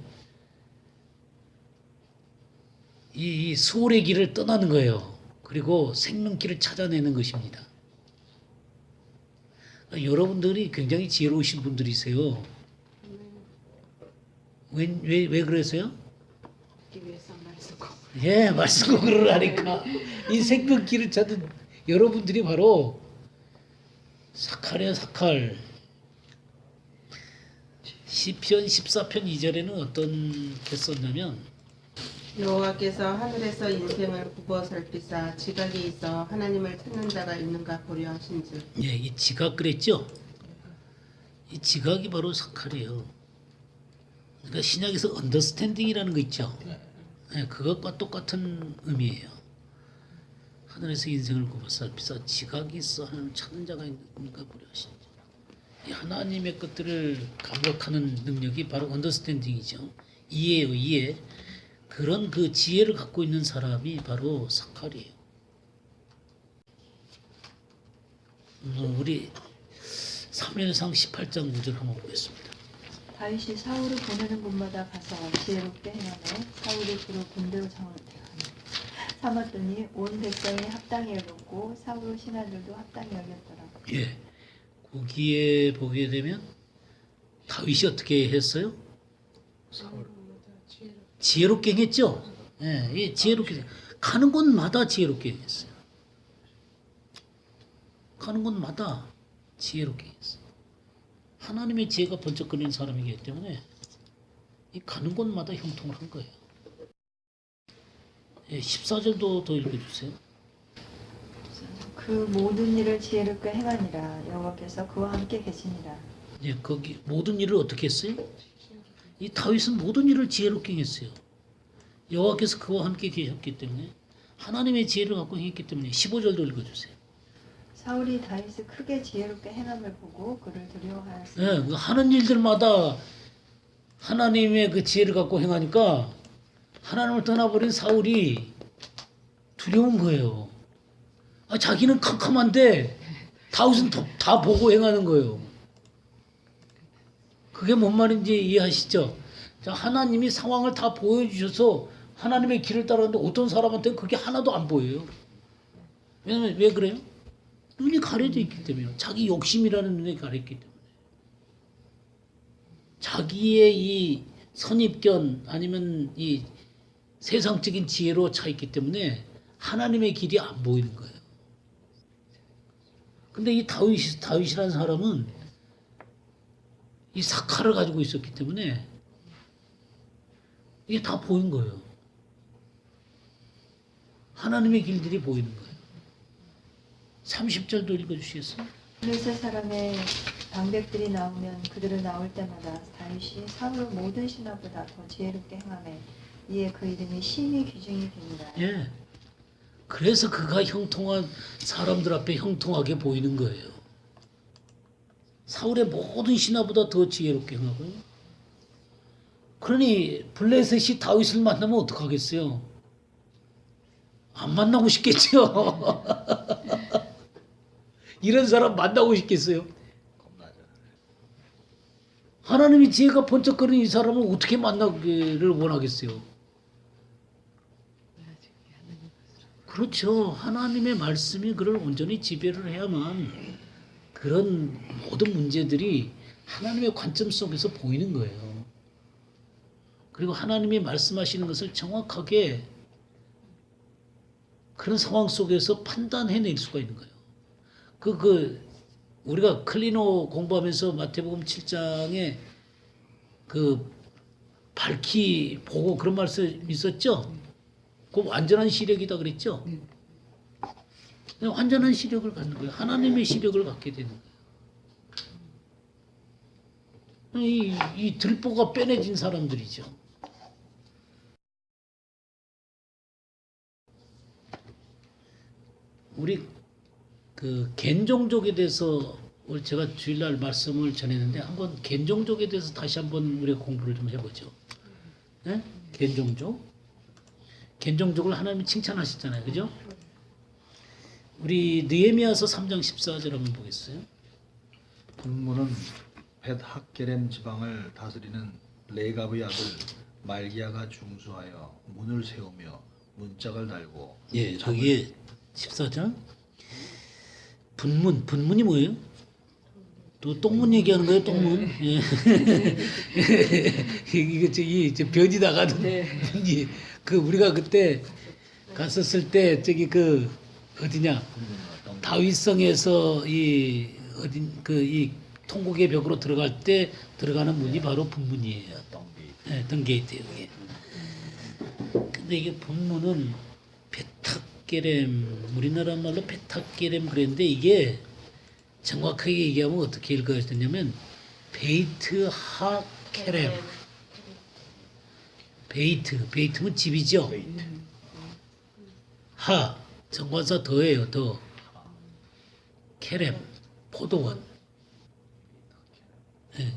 S1: 이 수월의 길을 떠나는 거예요. 그리고 생명길을 찾아내는 것입니다. 그러니까 여러분들이 굉장히 지혜로우신 분들이세요. 왜 그러세요? 예, 말씀 공부를 하니까 이 생명길을 찾은 여러분들이 바로 사칼이야, 사칼. 시편 14편 2절에는 어떻게 썼냐면
S6: 여호와께서 하늘에서 인생을 굽어 살피사 지각이 있어 하나님을 찾는 자가 있는가 보려 하신즉.
S1: 예, 이 지각 그랬죠? 이 지각이 바로 사칼이에요. 그러니까 신약에서 언더스탠딩이라는 거 있죠? 예, 그것과 똑같은 의미예요. 하늘에서 인생을 굽어 살피사 지각이 있어 하나님을 찾는 자가 있는가 보려 하신즉. 이 하나님의 것들을 감각하는 능력이 바로 언더스탠딩이죠. 이해예요, 이해. 그런 그 지혜를 갖고 있는 사람이 바로 사칼이에요. 우리 사무엘상 18장 9절 한번 보겠습니다.
S7: 다윗이 사울을 보내는 곳마다 가서 지혜롭게 행하며 사울이 그로 군대로 삼았더니 온 백성이 합당히 여겼고 사울 신하들도 합당히 여겼더라.
S1: 예. 거기에 보게 되면 다윗이 어떻게 했어요? 지혜롭게 행했죠. 예, 예, 지혜롭게 가는 곳마다 지혜롭게 행했어요. 가는 곳마다 지혜롭게 행했어요. 하나님의 지혜가 번쩍거리는 사람이기 때문에 이 가는 곳마다 형통을 한 거예요. 예, 14절도 더 읽어주세요.
S7: 그 모든 일을 지혜롭게 행하니라. 여호와께서 그와 함께 계시니라.
S1: 예, 거기 모든 일을 어떻게 했어요? 이 다윗은 모든 일을 지혜롭게 행했어요. 여호와께서 그와 함께 계셨기 때문에 하나님의 지혜를 갖고 행했기 때문에 15절도 읽어주세요.
S7: 사울이 다윗을 크게 지혜롭게 행함을 보고 그를 두려워하였으니
S1: 예, 그 하는 일들마다 하나님의 그 지혜를 갖고 행하니까 하나님을 떠나버린 사울이 두려운 거예요. 아, 자기는 캄캄한데 다윗은 다 보고 행하는 거예요. 그게 뭔 말인지 이해하시죠? 자, 하나님이 상황을 다 보여주셔서 하나님의 길을 따라가는데 어떤 사람한테는 그게 하나도 안 보여요. 왜냐면 왜 그래요? 눈이 가려져 있기 때문에요. 자기 욕심이라는 눈이 가려있기 때문에. 자기의 이 선입견 아니면 이 세상적인 지혜로 차 있기 때문에 하나님의 길이 안 보이는 거예요. 근데 이 다윗이라는 사람은 이 사칼을 가지고 있었기 때문에 이게 다 보인 거예요. 하나님의 길들이 보이는 거예요. 30절도 읽어주시겠어요?
S7: 블레셋 사람의 방백들이 나오면 그들을 나올 때마다 다윗이 사울 모든 신하보다 더 지혜롭게 행하매 이에 그 이름이 심히 귀중히 됩니다.
S1: 예. 그래서 그가 형통한 사람들 앞에 형통하게 보이는 거예요. 사울의 모든 신하보다 더 지혜롭게 행하고요. 그러니 블레셋이 다윗을 만나면 어떡하겠어요? 안 만나고 싶겠죠. 이런 사람 만나고 싶겠어요? 하나님의 지혜가 번쩍거리는 이 사람을 어떻게 만나기를 원하겠어요? 그렇죠. 하나님의 말씀이 그를 온전히 지배를 해야만 그런 모든 문제들이 하나님의 관점 속에서 보이는 거예요. 그리고 하나님이 말씀하시는 것을 정확하게 그런 상황 속에서 판단해낼 수가 있는 거예요. 우리가 클리노 공부하면서 마태복음 7장에 그 밝히 보고 그런 말씀 있었죠? 그 완전한 시력이다 그랬죠? 완전한 시력을 갖는 거예요. 하나님의 시력을 갖게 되는 거예요. 이 들보가 빼내진 사람들이죠. 우리 그 겐종족에 대해서 오늘 제가 주일날 말씀을 전했는데 한번 겐종족에 대해서 다시 한번 우리가 공부를 좀 해보죠. 네? 겐종족. 겐종족을 하나님이 칭찬하셨잖아요. 그죠? 우리 느헤미야서 3장 14절 한번 보겠어요.
S2: 분문은 벳학게렘 지방을 다스리는 레갑의 아들 말기야가 중수하여 문을 세우며 문짝을 달고
S1: 예, 저기에 14장 분문이 뭐예요? 또 똥문 얘기하는 거예요, 똥문. 예. 이거 저 변이 나가는 분이 그 우리가 그때 갔었을 때 저기 그 어디냐 다윗성에서 이 통곡의 벽으로 들어갈 때 들어가는 문이 바로 분문이에요. 네, 덩게이트예요. 이게. 근데 이게 분문은 베탁게렘 우리나라 말로 베탁게렘 그랬는데 이게 정확하게 얘기하면 어떻게 읽어야 되냐면 베이트 하케렘. 베이트는 집이죠. 하 정관사 더예요. 더 케렘 포도원.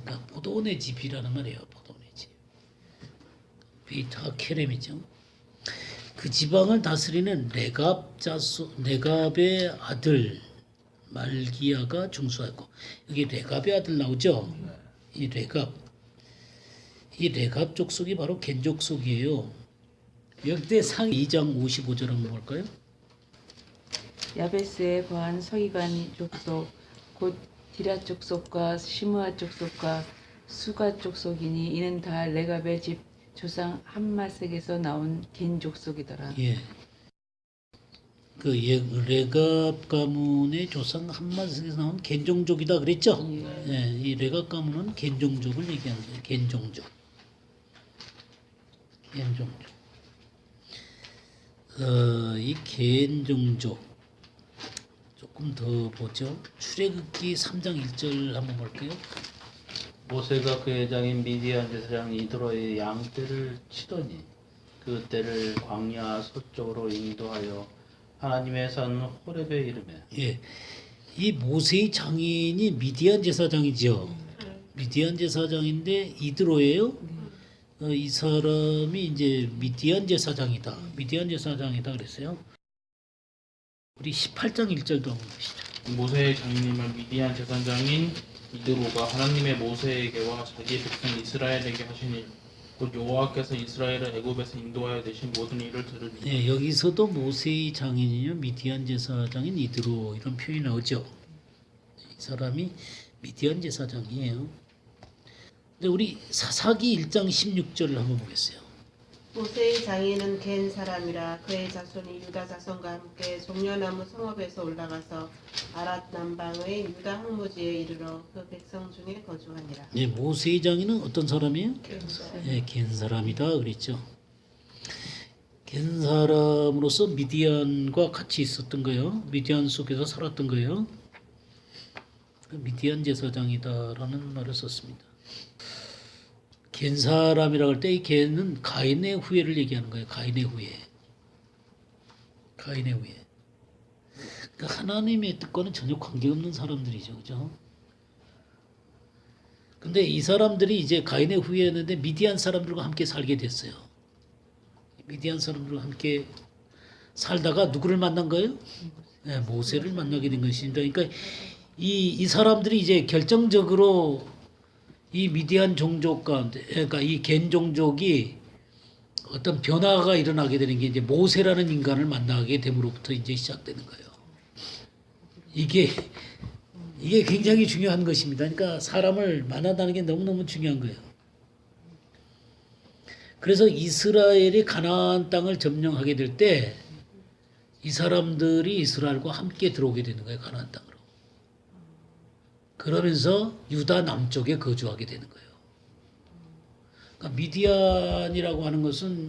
S1: 그러니까 포도원의 집이라는 말이에요. 포도원의 집. 베이타 케렘이죠. 그 지방을 다스리는 레갑의 아들 말기야가 중수하였고, 여기 레갑의 아들 나오죠. 이 레갑 족속이 바로 겐 족속이에요. 역대상 2장 55절 한번 볼까요?
S3: 야베스에 거한 서기관 족속 곧 디라 족속과 시므아 족속과 수가 족속이니 이는 다 레갑의 집 조상 함마색에서 나온 겐 족속이더라.
S1: 예. 그 레갑 가문의 조상 함마색에서 나온 겐종족이다 그랬죠? 예. 이 레갑 가문은 겐종족을 얘기하는 거예요. 겐종족. 이 겐종족 조금 더 보죠. 출애굽기 3장 1절 한번 볼게요.
S4: 모세가 그의 장인 미디안 제사장 이드로의 양떼를 치더니 그 떼를 광야 서쪽으로 인도하여 하나님의 산 호렙에 이르매.
S1: 예. 이 모세의 장인이 미디안 제사장이죠. 미디안 제사장인데 이드로예요. 이 사람이 이제 미디안 제사장이다. 미디안 제사장이다 그랬어요. 우리 18장 1절도 한번 보시죠.
S5: 모세의 장인임을 미디안 제사장인 이드로가 하나님의 모세에게와 자기 백성 이스라엘에게 하신 일, 곧 여호와께서 이스라엘을 애굽에서 인도하여 내신 모든 일을 들으니.
S1: 예, 여기서도 모세의 장인이요 미디안 제사장인 이드로 이런 표현이 나오죠. 이 사람이 미디안 제사장이에요. 근데 우리 사사기 1장 16절을 한번 보겠어요.
S6: 모세의 장인은 겐 사람이라 그의 자손이 유다 자손과 함께 종려나무 성읍에서 올라가서 아랏 남방의 유다 항무지에 이르러 그 백성 중에 거주하니라.
S1: 예, 모세의 장인은 어떤 사람이에요?
S6: 겐 사람.
S1: 예, 겐 사람이다 그랬죠. 겐 사람으로서 미디안과 같이 있었던 거예요. 미디안 속에서 살았던 거예요. 미디안 제사장이다라는 말을 썼습니다. 겐 사람이라고 할 때 이 겐은 가인의 후예를 얘기하는 거예요. 가인의 후예. 그러니까 하나님의 뜻과는 전혀 관계없는 사람들이죠. 그죠? 근데 이 사람들이 이제 가인의 후예였는데 미디안 사람들과 함께 살게 됐어요. 미디안 사람들과 함께 살다가 누구를 만난 거예요? 네, 모세를 만나게 된 것입니다. 그러니까 이 사람들이 이제 결정적으로 이 미디안 종족 가운데, 그러니까 이 겐 종족이 어떤 변화가 일어나게 되는 게 이제 모세라는 인간을 만나게 됨으로부터 이제 시작되는 거예요. 이게 굉장히 중요한 것입니다. 그러니까 사람을 만나다는 게 너무너무 중요한 거예요. 그래서 이스라엘이 가나안 땅을 점령하게 될 때 이 사람들이 이스라엘과 함께 들어오게 되는 거예요. 가나안 땅으로. 그러면서 유다 남쪽에 거주하게 되는 거예요. 그러니까 미디안이라고 하는 것은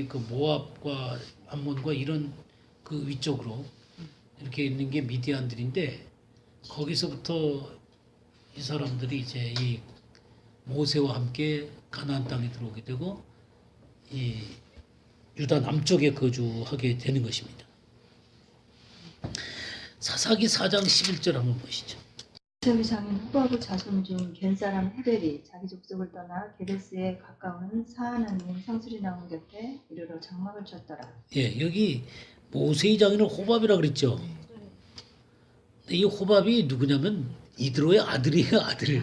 S1: 그 모압과 암몬과 이런 그 위쪽으로 이렇게 있는 게 미디안들인데 거기서부터 이 사람들이 이제 이 모세와 함께 가나안 땅에 들어오게 되고 이 유다 남쪽에 거주하게 되는 것입니다. 사사기 4장 11절 한번 보시죠.
S7: 모세의 장인 후바부 자손 중 겐 사람 헤벨이 자기 족속을 떠나 게데스에 가까운 사하나님 상수리 나무 곁에 이르러 장막을 쳤더라.
S1: 예, 여기 모세의 장인을 호밥이라 그랬죠. 근데 이 호밥이 누구냐면 이드로의 아들이에요, 아들.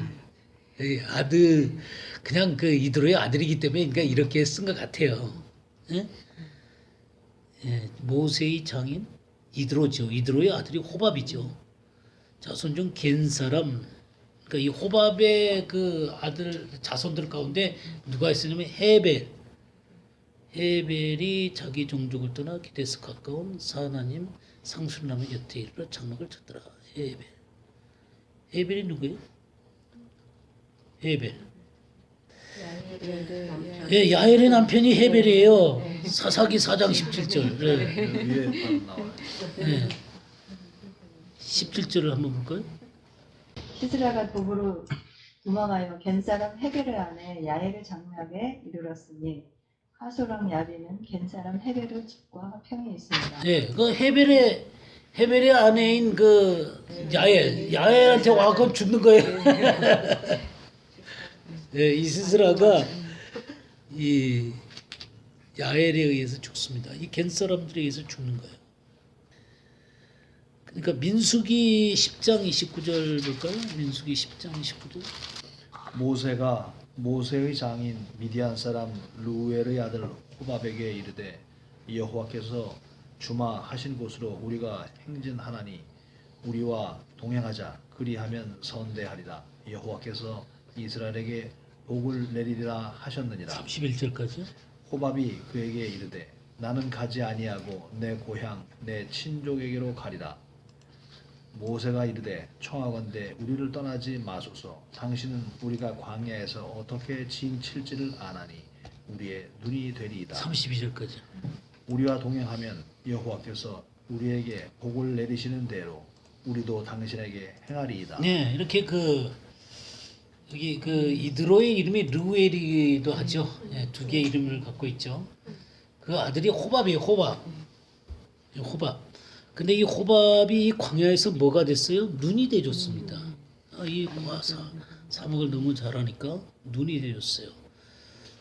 S1: 예, 아들 그냥 그 이드로의 아들이기 때문에 그러니까 이렇게 쓴 것 같아요. 예? 예, 모세의 장인 이드로죠. 이드로의 아들이 호밥이죠. 자손 중 겐 사람, 그러니까 이 호밥의 그 아들 자손들 가운데 누가 있었냐면 헤벨이 자기 종족을 떠나 기데스 가까운 사하나님 상수리나무 곁에 이르러 장막을 쳤더라. 헤벨이 누구예요? 헤벨. 예, 야엘의 남편이 헤벨이에요. 사사기 4장 17절. 예.
S2: 위에 바로 나와요.
S1: 예. 17절을 한번 볼까요?
S7: 시스라가 도구로 도망하여 겐 사람 헤벨의 아내 야엘의 장막에 이르렀으니 하솔랑 야비는 겐 사람 헤벨의 집과 평에 있습니다.
S1: 예, 그 헤벨의 아내인 그 야엘한테 와서 죽는 거예요. 예, 이 시스라가 이 야엘에 의해서 죽습니다. 이 겐 사람들에 의해서 죽는 거예요. 그러니까 민수기 10장 29절 볼까요? 민수기 10장 29절.
S2: 모세가 모세의 장인 미디안 사람 루엘의 아들 호밥에게 이르되 여호와께서 주마하신 곳으로 우리가 행진하나니 우리와 동행하자. 그리하면 선대하리라. 여호와께서 이스라엘에게 복을 내리리라 하셨느니라.
S1: 31절까지요.
S2: 호밥이 그에게 이르되 나는 가지 아니하고 내 고향 내 친족에게로 가리라. 모세가 이르되 청하건대 우리를 떠나지 마소서. 당신은 우리가 광야에서 어떻게 징칠지를 아나니 우리의 눈이 되리이다.
S1: 32절까지.
S2: 우리와 동행하면 여호와께서 우리에게 복을 내리시는 대로 우리도 당신에게 행하리이다.
S1: 네, 이렇게 여기 이드로의 이름이 르우엘이기도 하죠. 네, 두 개의 이름을 갖고 있죠. 그 아들이 호밥이에요. 호밥. 근데 이 호밥이 이 광야에서 뭐가 됐어요? 눈이 되줬습니다. 이 사목을 너무 잘하니까 눈이 되줬어요.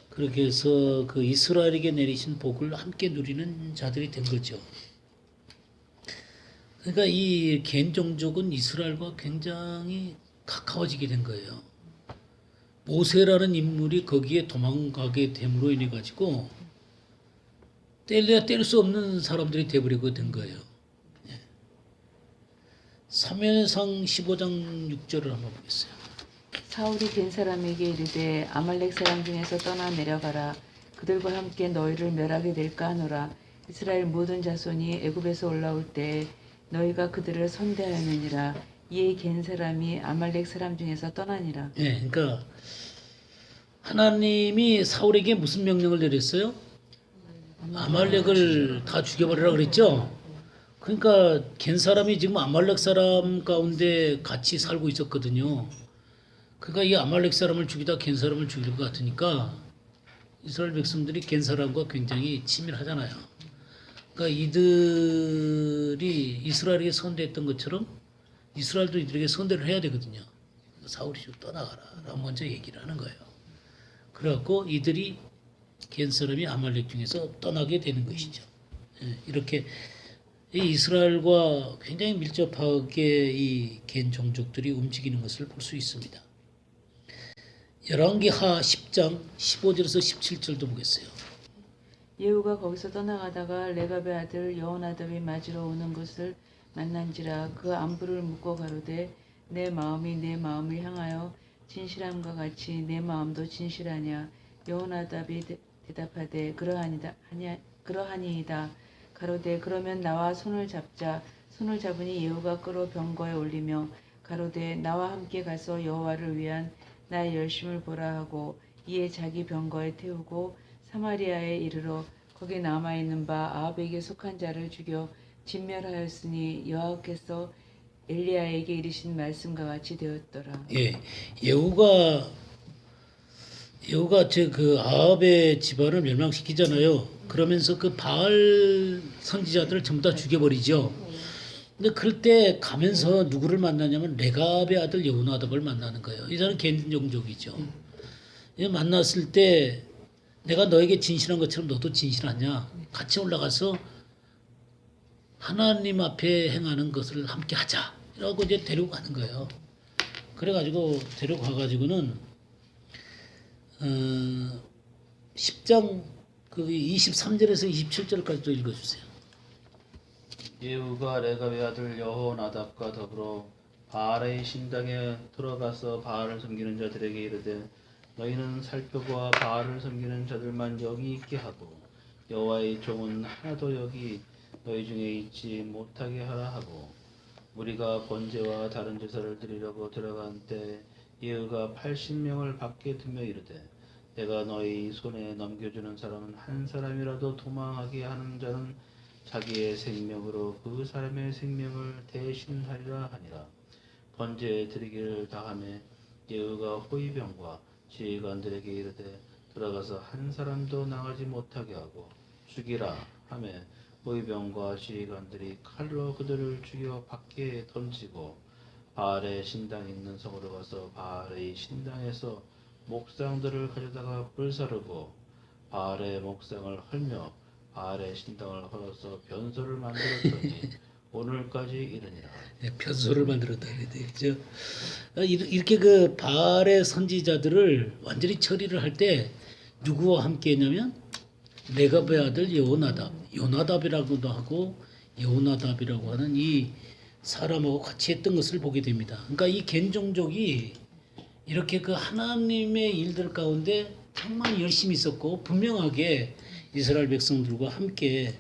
S1: 그렇게 해서 그 이스라엘에게 내리신 복을 함께 누리는 자들이 된 거죠. 그러니까 이 겐 종족은 이스라엘과 굉장히 가까워지게 된 거예요. 모세라는 인물이 거기에 도망가게 됨으로 인해 가지고 뗄래야 뗄 수 없는 사람들이 되버리게 된 거예요. 예. 사무엘상 15장 6절을 한번 보겠어요.
S3: 사울이 겐 사람에게 이르되 아말렉 사람 중에서 떠나 내려가라. 그들과 함께 너희를 멸하게 될까 하노라. 이스라엘 모든 자손이 애굽에서 올라올 때 너희가 그들을 선대하느니라. 이에 겐 사람이 아말렉 사람 중에서 떠나니라.
S1: 예, 그러니까 하나님이 사울에게 무슨 명령을 내렸어요? 아말렉을 다 죽여버리라 그랬죠. 그러니까 겐 사람이 지금 아말렉 사람 가운데 같이 살고 있었거든요. 그러니까 이 아말렉 사람을 죽이다 겐 사람을 죽일 것 같으니까 이스라엘 백성들이 겐 사람과 굉장히 친밀하잖아요. 그러니까 이들이 이스라엘에게 선대했던 것처럼 이스라엘도 이들에게 선대를 해야 되거든요. 사울이 좀 떠나가라 라고 먼저 얘기를 하는 거예요. 그래갖고 이들이 겐 사람이 아말렉 중에서 떠나게 되는 것이죠. 예, 이렇게 이 이스라엘과 굉장히 밀접하게 이 겐 종족들이 움직이는 것을 볼 수 있습니다. 열왕기하 10장 15절에서 17절도 보겠어요.
S3: 예후가 거기서 떠나가다가 레갑의 아들 여호나답이 맞으러 오는 것을 만난지라. 그 안부를 묻고 가로되 내 마음이 내 마음을 향하여 진실함과 같이 내 마음도 진실하냐. 여호나답이 대답하되 그러하니이다. 가로되 그러면 나와 손을 잡자. 손을 잡으니 예후가 끌어 병거에 올리며 가로되 나와 함께 가서 여호와를 위한 나의 열심을 보라 하고 이에 자기 병거에 태우고 사마리아에 이르러 거기 남아있는 바 아합에게 속한 자를 죽여 진멸하였으니 여호와께서 엘리야에게 이르신 말씀과 같이 되었더라.
S1: 예, 예후가 그 아합의 집안을 멸망시키잖아요. 그러면서 그 바알 선지자들을 전부 다 죽여버리죠. 근데 그럴 때 가면서 누구를 만나냐면 레갑의 아들 여호나답을 만나는 거예요. 이 사람은 겐 종족이죠. 만났을 때 내가 너에게 진실한 것처럼 너도 진실하냐? 같이 올라가서 하나님 앞에 행하는 것을 함께 하자. 이러고 이제 데리고 가는 거예요. 그래가지고 데리고 가가지고는 10장 그 23절에서 27절까지도 읽어주세요.
S4: 예후가 레갑의 아들 여호나답과 더불어 바알의 신당에 들어가서 바알을 섬기는 자들에게 이르되 너희는 살펴보아 바알을 섬기는 자들만 여기 있게 하고 여호와의 종은 하나도 여기 너희 중에 있지 못하게 하라 하고 우리가 번제와 다른 제사를 드리려고 들어간 때 예후가 80명을 밖에 두며 이르되 내가 너희 손에 넘겨주는 사람은 한 사람이라도 도망하게 하는 자는 자기의 생명으로 그 사람의 생명을 대신하리라 하니라. 번제 드리기를 다하매 예후가 호위병과 지휘관들에게 이르되 들어가서 한 사람도 나가지 못하게 하고 죽이라 하매 호위병과 지휘관들이 칼로 그들을 죽여 밖에 던지고 바알의 신당이 있는 성으로 가서 바알의 신당에서 목상들을 가져다가 불사르고 바알의 목상을 헐며 바알의 신당을 헐어서 변소를 만들었더니 오늘까지 이르니라.
S1: 예, 변소를 만들었다 그랬죠. 이렇게 그 바알의 선지자들을 완전히 처리를 할 때 누구와 함께 했냐면 레갑의 아들 요나답이라고도 하고 여호나답이라고 하는 이 사람하고 같이 했던 것을 보게 됩니다. 그러니까 이 겐종족이 이렇게 그 하나님의 일들 가운데 정말 열심히 있었고 분명하게 이스라엘 백성들과 함께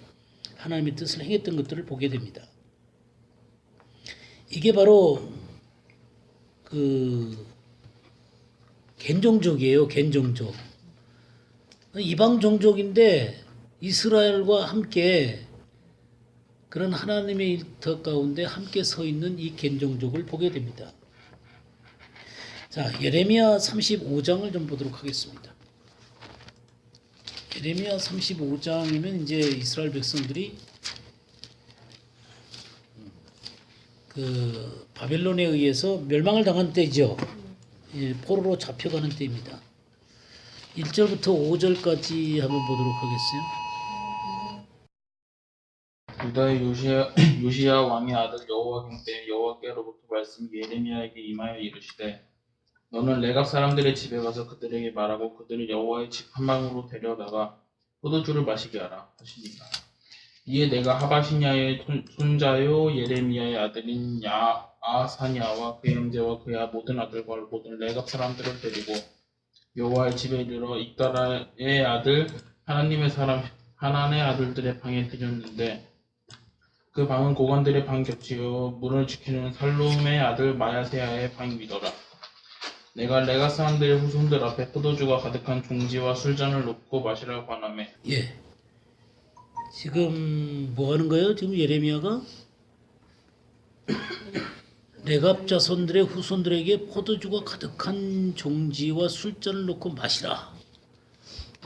S1: 하나님의 뜻을 행했던 것들을 보게 됩니다. 이게 바로 그 겐종족이에요. 겐종족. 이방 종족인데 이스라엘과 함께 그런 하나님의 일터 가운데 함께 서 있는 이 겐종족을 보게 됩니다. 자, 예레미야 35장을 좀 보도록 하겠습니다. 예레미야 35장이면 이제 이스라엘 백성들이 그 바벨론에 의해서 멸망을 당한 때죠. 예, 포로로 잡혀가는 때입니다. 1절부터 5절까지 한번 보도록 하겠어요.
S5: 유다의 요시야 왕의 아들 여호와김 때 여호와께로부터 말씀이 예레미야에게 임하여 이르시되 너는 레갑 사람들의 집에 가서 그들에게 말하고 그들을 여호와의 집 한방으로 데려다가 포도주를 마시게 하라 하시니라. 이에 내가 하바시냐의 손자요 예레미야의 아들인 야아사냐와 그의 형제와 그의 모든 아들과 모든 레갑 사람들을 데리고 여호와의 집에 이르러 익다라의 아들 하나님의 사람 하난의 아들들의 방에 들였는데 그 방은 고관들의 방 겹치어 문을 지키는 살룸의 아들 마야세야의 방이더라. 내가 레가 사람들의 후손들 앞에 포도주가 가득한 종지와 술잔을 놓고 마시라고 하나매.
S1: 예. 지금 뭐 하는 거예요? 지금 예레미야가 레갑 자손들의 후손들에게 포도주가 가득한 종지와 술잔을 놓고 마시라.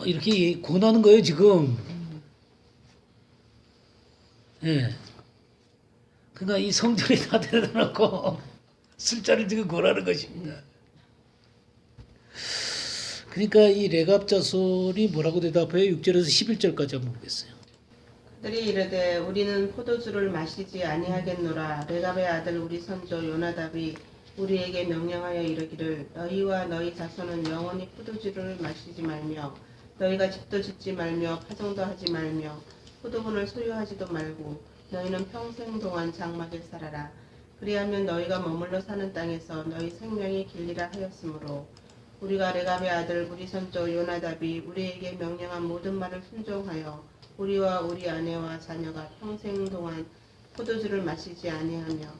S1: 이렇게 권하는 거예요, 지금. 예. 그러니까 이 성전에 다 데려다 놓고 술잔을 지금 권하는 것입니다. 그러니까 이 레갑 자손이 뭐라고 대답해요? 6절에서 11절까지 한번 보겠어요.
S6: 그들이 이르되 우리는 포도주를 마시지 아니하겠노라. 레갑의 아들 우리 선조 요나답이 우리에게 명령하여 이르기를 너희와 너희 자손은 영원히 포도주를 마시지 말며 너희가 집도 짓지 말며 파종도 하지 말며 포도분을 소유하지도 말고 너희는 평생 동안 장막에 살아라. 그리하면 너희가 머물러 사는 땅에서 너희 생명이 길리라 하였으므로 우리가 레갑의 아들 우리 선조 요나답이 우리에게 명령한 모든 말을 순종하여 우리와 우리 아내와 자녀가 평생 동안 포도주를 마시지 아니하며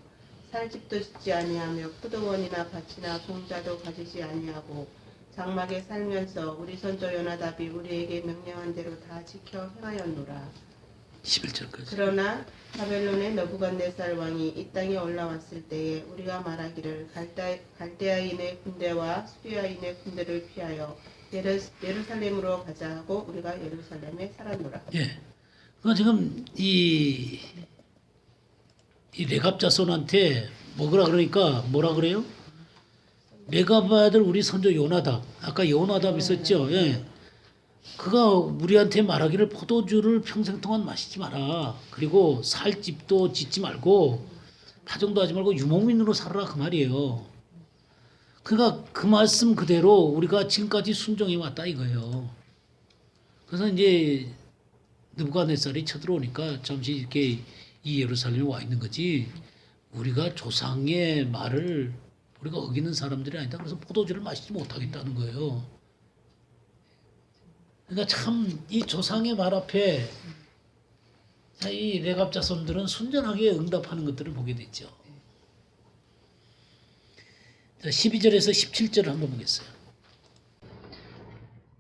S6: 살 집도 짓지 아니하며 포도원이나 밭이나 공자도 가지지 아니하고 장막에 살면서 우리 선조 요나답이 우리에게 명령한 대로 다 지켜 행하였노라.
S1: 11절까지.
S6: 그러나 바벨론의 느부갓네살 왕이 이 땅에 올라왔을 때에 우리가 말하기를 갈대아인의 군대와 수리아인의 군대를 피하여 예루살렘으로 가자 하고 우리가 예루살렘에 살았노라.
S1: 예. 그러니까 지금 이 레갑 자손한테 먹으라 그러니까 뭐라 그래요? 레갑 아들 우리 선조 요나답. 아까 요나답 있었죠. 예. 그가 우리한테 말하기를 포도주를 평생 동안 마시지 마라. 그리고 살 집도 짓지 말고 파종도 하지 말고 유목민으로 살아라 그 말이에요. 그러니까 그 말씀 그대로 우리가 지금까지 순종해 왔다 이거예요. 그래서 이제 느부갓네살이 쳐들어오니까 잠시 이렇게 이 예루살렘에 와 있는 거지. 우리가 조상의 말을 우리가 어기는 사람들이 아니다. 그래서 포도주를 마시지 못하겠다는 거예요. 그러니까 참 이 조상의 말 앞에 이 레갑 자손들은 순전하게 응답하는 것들을 보게 됐죠. 자, 12절에서 17절을 한번 보겠어요.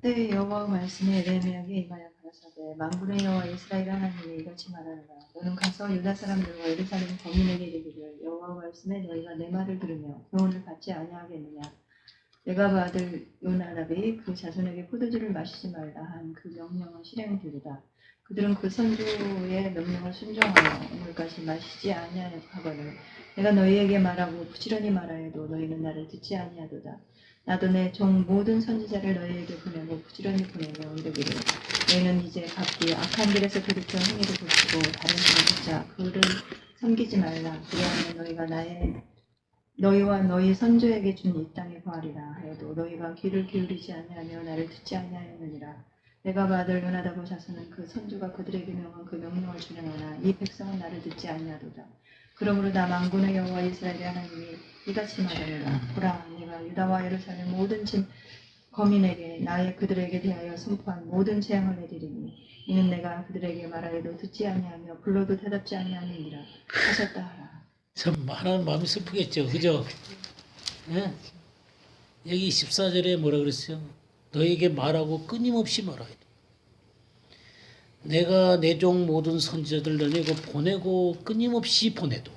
S7: 그때 여호와의 말씀이 예레미야에게 임하여 가라사대 만군의 여호와 이스라엘 하나님이 이같이 말하노라. 너는 가서 유다 사람들과 예루살렘 거민에게 이르기를 여호와의 말씀에 너희가 내 말을 들으며 교훈을 받지 아니하겠느냐. 레갑 아들 요나답이 그 자손에게 포도주를 마시지 말라 한 그 명령은 실행이 되리라. 그들은 그 선조의 명령을 순종하여 오늘까지 마시지 아니하거늘 내가 너희에게 말하고 부지런히 말하여도 너희는 나를 듣지 아니하도다. 나도 내 종 모든 선지자를 너희에게 보내고 부지런히 보내며 이르기를 너희는 이제 각기 악한 길에서 돌이켜 행위를 고치고 다른 신을 붙자 그를 섬기지 말라. 그리하면 너희가 너희와 너희 선조에게 준 이 땅에 거하리라 하여도 너희가 귀를 기울이지 아니하며 나를 듣지 아니하였느니라. 내가 아들 요나답과 자손은 그 선조가 그들에게 명한 그 명령을 준행하나 이 백성은 나를 듣지 아니하도다. 그러므로 나 만군의 여호와 이스라엘의 하나님이 이같이 말하노라. 보라, 내가 유다와 예루살렘 모든 거민에게 그들에게 대하여 선포한 모든 재앙을 내리리니 이는 내가 그들에게 말하여도 듣지 아니하며 불러도 대답지 아니하느니라 하셨다 하라.
S1: 참 하나님 마음이 슬프겠죠, 그죠? 예? 여기 14절에 뭐라 그랬어요? 너에게 말하고 끊임없이 말하여. 내가 내 종 모든 선지자들 너네고 보내고 끊임없이 보내도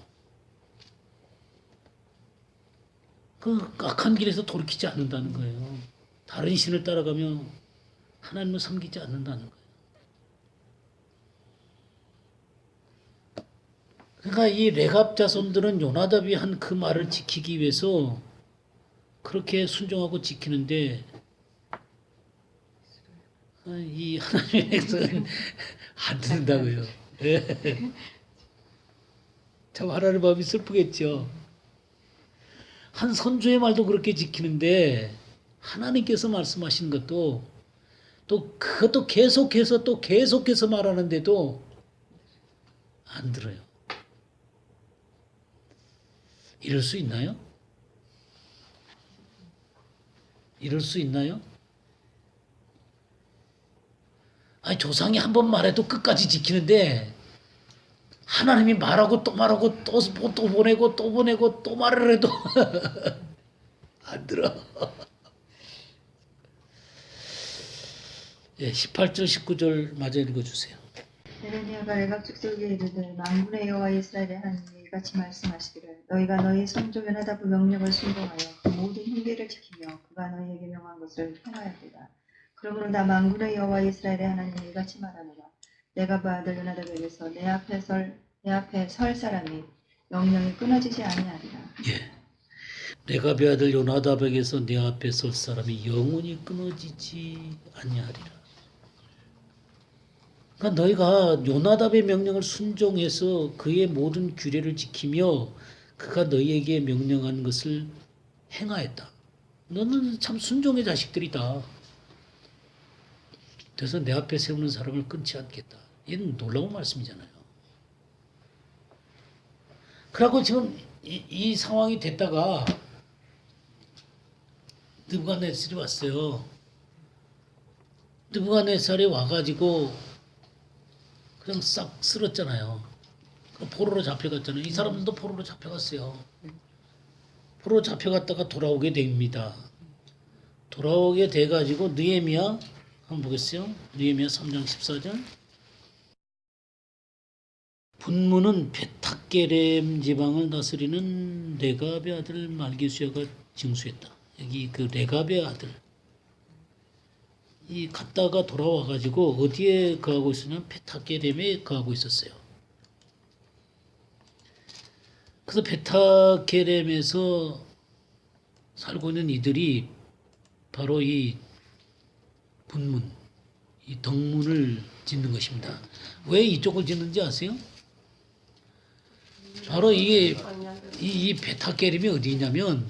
S1: 그 악한 길에서 돌이키지 않는다는 거예요. 다른 신을 따라가며 하나님을 섬기지 않는다는 거예요. 그러니까 이 레갑 자손들은 요나답이 한 그 말을 지키기 위해서 그렇게 순종하고 지키는데 이 하나님의 백성은 안 듣는다고요. 예. 참 하나님 마음이 슬프겠죠. 한 선조의 말도 그렇게 지키는데 하나님께서 말씀하신 것도 또 그것도 계속해서 말하는데도 안 들어요. 이럴 수 있나요? 이럴 수 있나요? 아니, 조상이 한 번 말해도 끝까지 지키는데 하나님이 말하고 또 말하고 또 보내고 또 보내고 또 말을 해도 안 들어. 예, 18절 19절 마저 읽어주세요.
S7: 예레미야가 레갑 족속에게 이르되 만군의 여호와 이스라엘의 하나님이 이같이 말씀하시기를 너희가 너희 선조 요나답의 명령을 순종하여 그 모든 훈계를 지키며 그가 너희에게 명한 것을 행하였도다. 그러므로 나 만군의 여호와 이스라엘의 하나님이 이같이 말하노라. 내가 아들 요나답에게서 내 앞에 설 사람이 영영이 끊어지지 아니하리라.
S1: 예. 레갑의 아들 요나답에게서 내 앞에 설 사람이 영원히 끊어지지 아니하리라. 그러니까 너희가 요나답의 명령을 순종해서 그의 모든 규례를 지키며 그가 너희에게 명령한 것을 행하였다. 너는 참 순종의 자식들이다. 그래서 내 앞에 세우는 사람을 끊지 않겠다. 이건 놀라운 말씀이잖아요. 그러고 지금 이 상황이 됐다가 느부갓네살이 왔어요. 느부갓네살이 와가지고 그냥 싹 쓸었잖아요. 포로로 잡혀갔잖아요. 이 사람들도 포로로 잡혀갔어요. 포로로 잡혀갔다가 돌아오게 됩니다. 돌아오게 돼가지고 느헤미야 한번 보겠어요. 느헤미야 3장 14절. 분문은 베타게렘 지방을 다스리는 레갑의 아들 말기수야가 징수했다. 여기 그 레갑의 아들 이 갔다가 돌아와 가지고 어디에 거하고 있었냐면 베타게렘에 거하고 있었어요. 그래서 베타게렘에서 살고 있는 이들이 바로 이 분문, 이 덕문을 짓는 것입니다. 왜 이쪽을 짓는지 아세요? 바로 이게 이 베타게렘이 어디냐면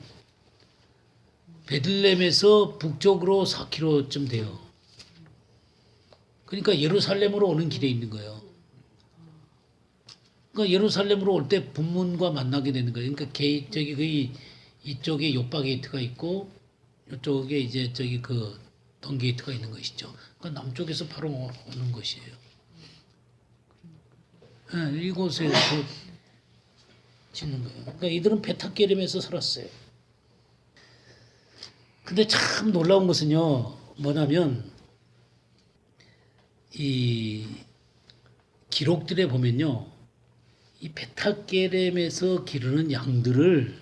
S1: 베들레헴에서 북쪽으로 4km쯤 돼요. 그러니까 예루살렘으로 오는 길에 있는 거예요. 그러니까 예루살렘으로 올 때 분문과 만나게 되는 거예요. 그러니까 저기 거의 이쪽에 요바 게이트가 있고 이쪽에 이제 저기 그 던 게이트가 있는 것이죠. 그러니까 남쪽에서 바로 오는 것이에요. 네, 이곳에서 짓는 거예요. 그러니까 이들은 베타게렘에서 살았어요. 근데 참 놀라운 것은요, 뭐냐면 이 기록들에 보면요, 이 베타게렘에서 기르는 양들을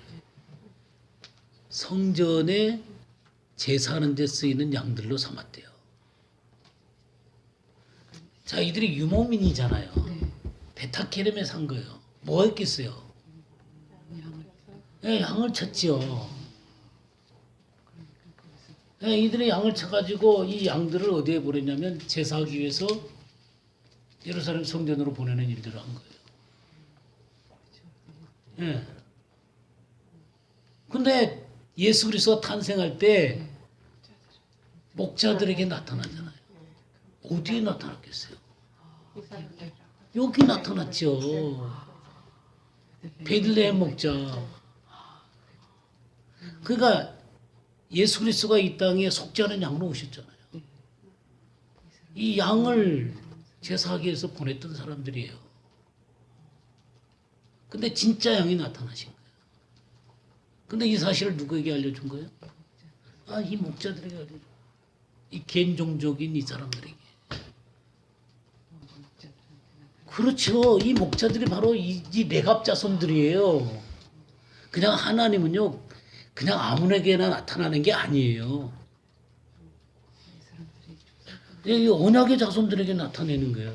S1: 성전에 제사하는 데 쓰이는 양들로 삼았대요. 자, 이들이 유목민이잖아요. 베타게렘에 산 거예요. 뭐 했겠어요? 네, 양을 쳤지요. 이들의 양을 쳐가지고 이 양들을 어디에 보냈냐면 제사하기 위해서 예루살렘 성전으로 보내는 일들을 한 거예요. 예. 근데 예수 그리스도가 탄생할 때 목자들에게 나타나잖아요. 어디에 나타났겠어요? 여기 나타났죠. 베들레헴 목자. 그러니까 예수 그리스도가 이 땅에 속지 않은 양으로 오셨잖아요. 이 양을 제사하기 위해서 보냈던 사람들이에요. 근데 진짜 양이 나타나신 거예요. 근데 이 사실을 누구에게 알려준 거예요? 아, 이 목자들에게 알려준 거예요. 이 겐종족인 이 사람들에게. 그렇죠. 이 목자들이 바로 이 레갑 자손들이에요. 그냥 하나님은요, 그냥 아무에게나 나타나는 게 아니에요. 이 언약의 자손들에게 나타내는 거예요.